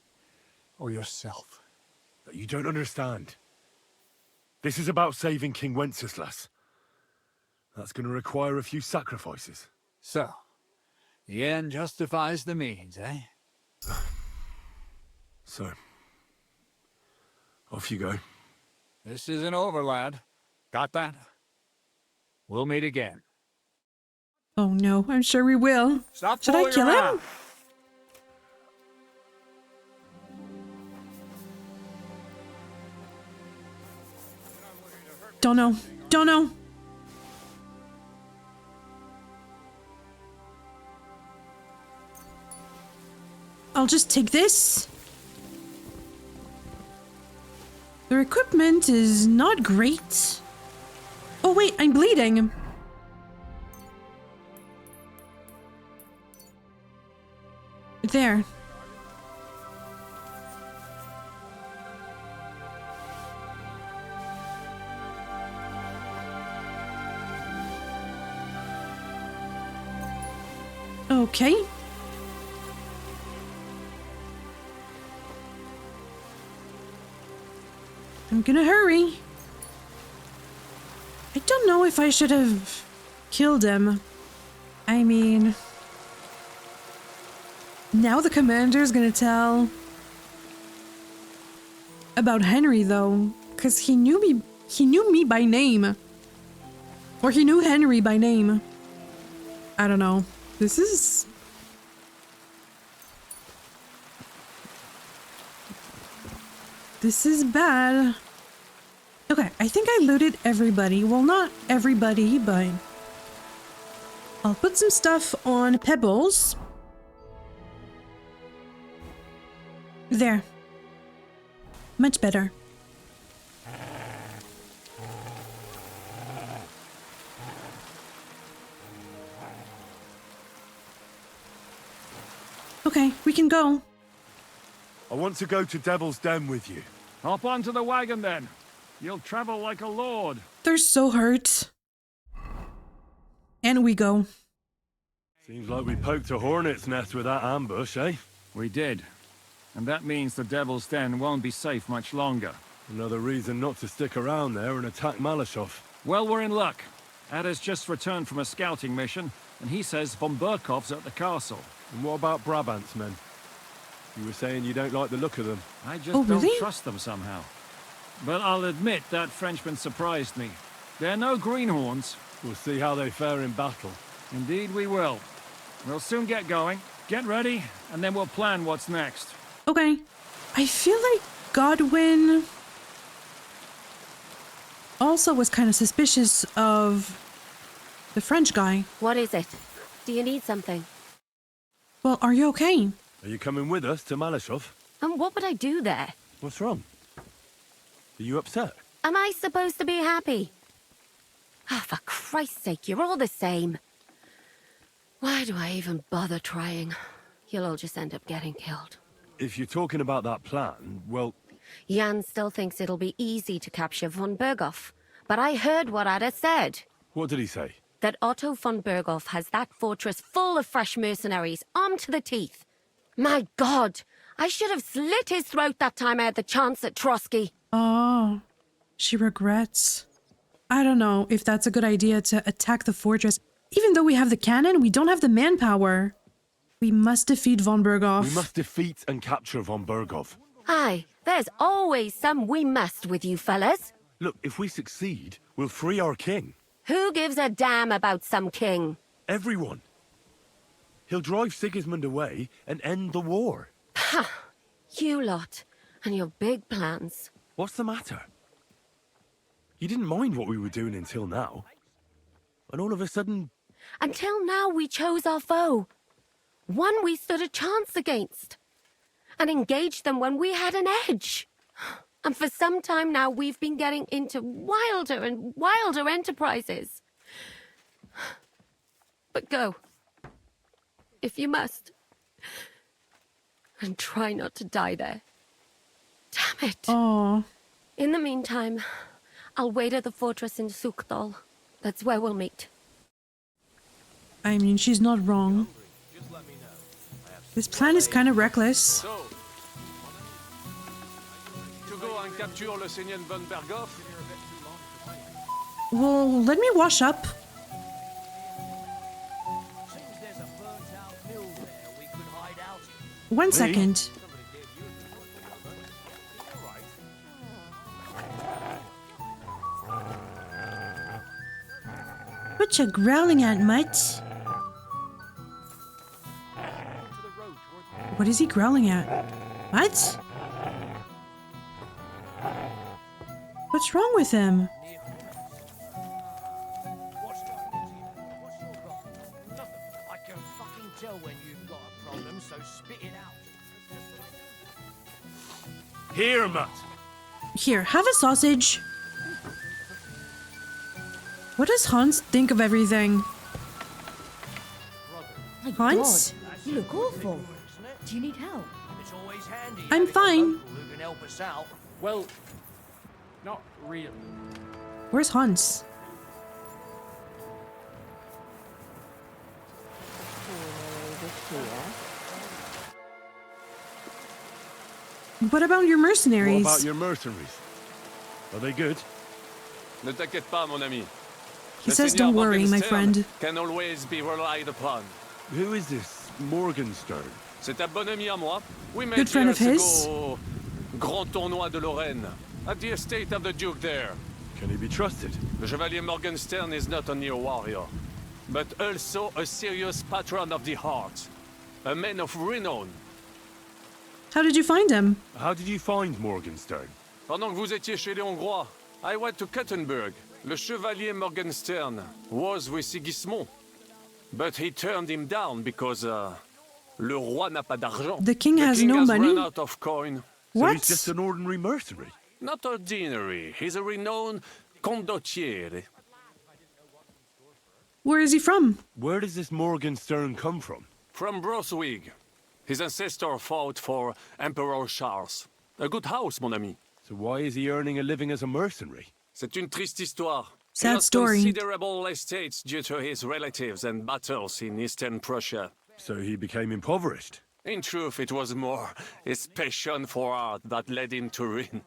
or yourself? That you don't understand. This is about saving King Wenceslas. That's going to require a few sacrifices. So, the end justifies the means, eh? So, off you go. This isn't over, lad. Got that? We'll meet again. Oh no, I'm sure we will. Stop Should I kill him? Don't know. Don't know. I'll just take this. Their equipment is not great. Oh wait, I'm bleeding. There. Okay. I'm gonna hurry. I don't know if I should have killed him. I mean, now the commander's gonna tell about Henry though, because he knew me by name. Or he knew Henry by name. I don't know. This is bad. Okay, I think I looted everybody. Well, not everybody, but I'll put some stuff on pebbles. There. Much better. Okay, we can go. I want to go to Devil's Den with you. Hop onto the wagon then. You'll travel like a lord. They're so hurt. And we go. Seems like we poked a hornet's nest with that ambush, eh? We did. And that means the Devil's Den won't be safe much longer. Another reason not to stick around there and attack Malashov. Well, we're in luck. Ada's just returned from a scouting mission, and he says von Berkov's at the castle. And what about Brabant's men? You were saying you don't like the look of them. I just don't trust them somehow. But I'll admit that Frenchman surprised me. They're no greenhorns. We'll see how they fare in battle. Indeed we will. We'll soon get going. Get ready, and then we'll plan what's next. Okay. I feel like Godwin also was kind of suspicious of the French guy. What is it? Do you need something? Well, are you okay? Are you coming with us to Malashov? And what would I do there? What's wrong? Are you upset? Am I supposed to be happy? Ah, for Christ's sake, you're all the same. Why do I even bother trying? You'll all just end up getting killed. If you're talking about that plan, well... Jan still thinks it'll be easy to capture von Berghoff. But I heard what Ada said. What did he say? that Otto von Berghoff has that fortress full of fresh mercenaries, armed to the teeth. My God, I should have slit his throat that time I had the chance at Trotsky. Oh, she regrets. I don't know if that's a good idea to attack the fortress. Even though we have the cannon, we don't have the manpower. We must defeat von Berghoff. We must defeat and capture von Berghoff. Aye, there's always some we must with you fellas. Look, if we succeed, we'll free our king. Who gives a damn about some king? Everyone. He'll drive Sigismund away and end the war. Ha! You lot, and your big plans. What's the matter? You didn't mind what we were doing until now. And all of a sudden... Until now we chose our foe. One we stood a chance against. And engaged them when we had an edge. And for some time now we've been getting into wilder and wilder enterprises. But go. If you must. And try not to die there. Damn it. Oh. In the meantime, I'll wait at the fortress in Sukdal. That's where we'll meet. I mean, she's not wrong. This plan is kind of reckless. To go and capture le Seigneur von Berghoff? Well, let me wash up. One second. What you growling at, mutt? What is he growling at? What? What's wrong with him? I can fucking tell when you've got a problem, so spit it out. Here, mutt. Here, have a sausage. What does Hans think of everything? My Hans? God, you look awful. Do you need help? It's always handy. I'm fine. Who can help us out? Well, not really. Where's Hans? What about your mercenaries? What about your mercenaries? Are they good? Ne t'inquiète pas, mon ami. He Le says, Seigneur don't worry, my Morgenstern friend. Can always be relied upon. Who is this Morgenstern? C'est un bon ami à moi. We met Good friend years of his. ago au Grand Tournoi de Lorraine, at the estate of the Duke there. Can he be trusted? The Chevalier Morgenstern is not only a warrior, but also a serious patron of the heart. A man of renown. How did you find him? How did you find Morgenstern? Pendant que vous étiez chez les Hongrois, I went to Kuttenberg. Le Chevalier Morgenstern was with Sigismund, but he turned him down because le roi n'a pas d'argent. The king has no money? Run out of coin. So What? he's just an ordinary mercenary? Not ordinary. He's a renowned condottiere. Where is he from? Where does this Morgenstern come from? From Brunswick. His ancestor fought for Emperor Charles. A good house, mon ami. So why is he earning a living as a mercenary? C'est une triste histoire. Sad He lost story. considerable estates due to his relatives and battles in Eastern Prussia. So he became impoverished? In truth, it was more his passion for art that led him to ruin.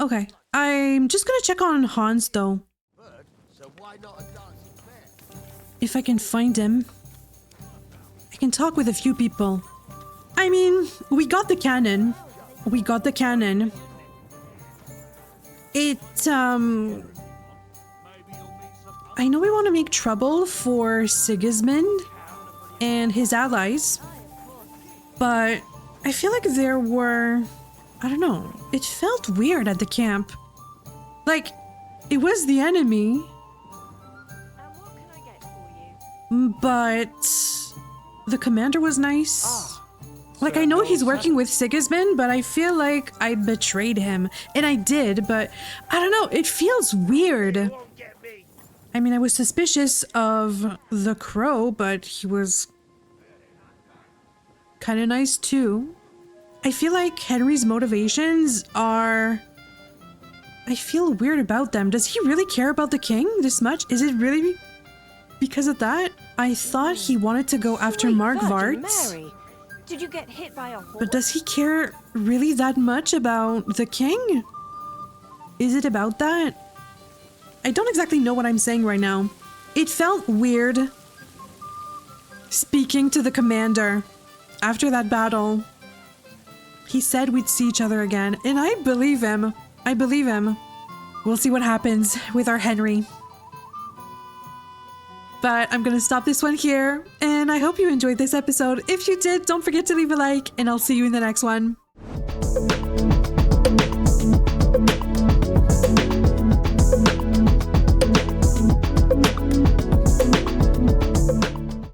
Okay, I'm just gonna check on Hans though. If I can find him. I can talk with a few people. I mean, we got the cannon. We got the cannon. I know we want to make trouble for Sigismund and his allies, but I feel like there were, I don't know, it felt weird at the camp. Like, it was the enemy, but the commander was nice. Like, I know he's working with Sigismund, but I feel like I betrayed him. And I did, but I don't know, it feels weird. I mean, I was suspicious of the crow, but he was kind of nice too. I feel like Henry's motivations are I feel weird about them. Does he really care about the king this much? Is it really because of that? I thought he wanted to go after Margvart. Did you get hit by a horse? But does he care really that much about the king? Is it about that? I don't exactly know what I'm saying right now. It felt weird speaking to the commander after that battle. He said we'd see each other again, and I believe him. I believe him. We'll see what happens with our Henry. But I'm gonna stop this one here, and I hope you enjoyed this episode. If you did, don't forget to leave a like, and I'll see you in the next one.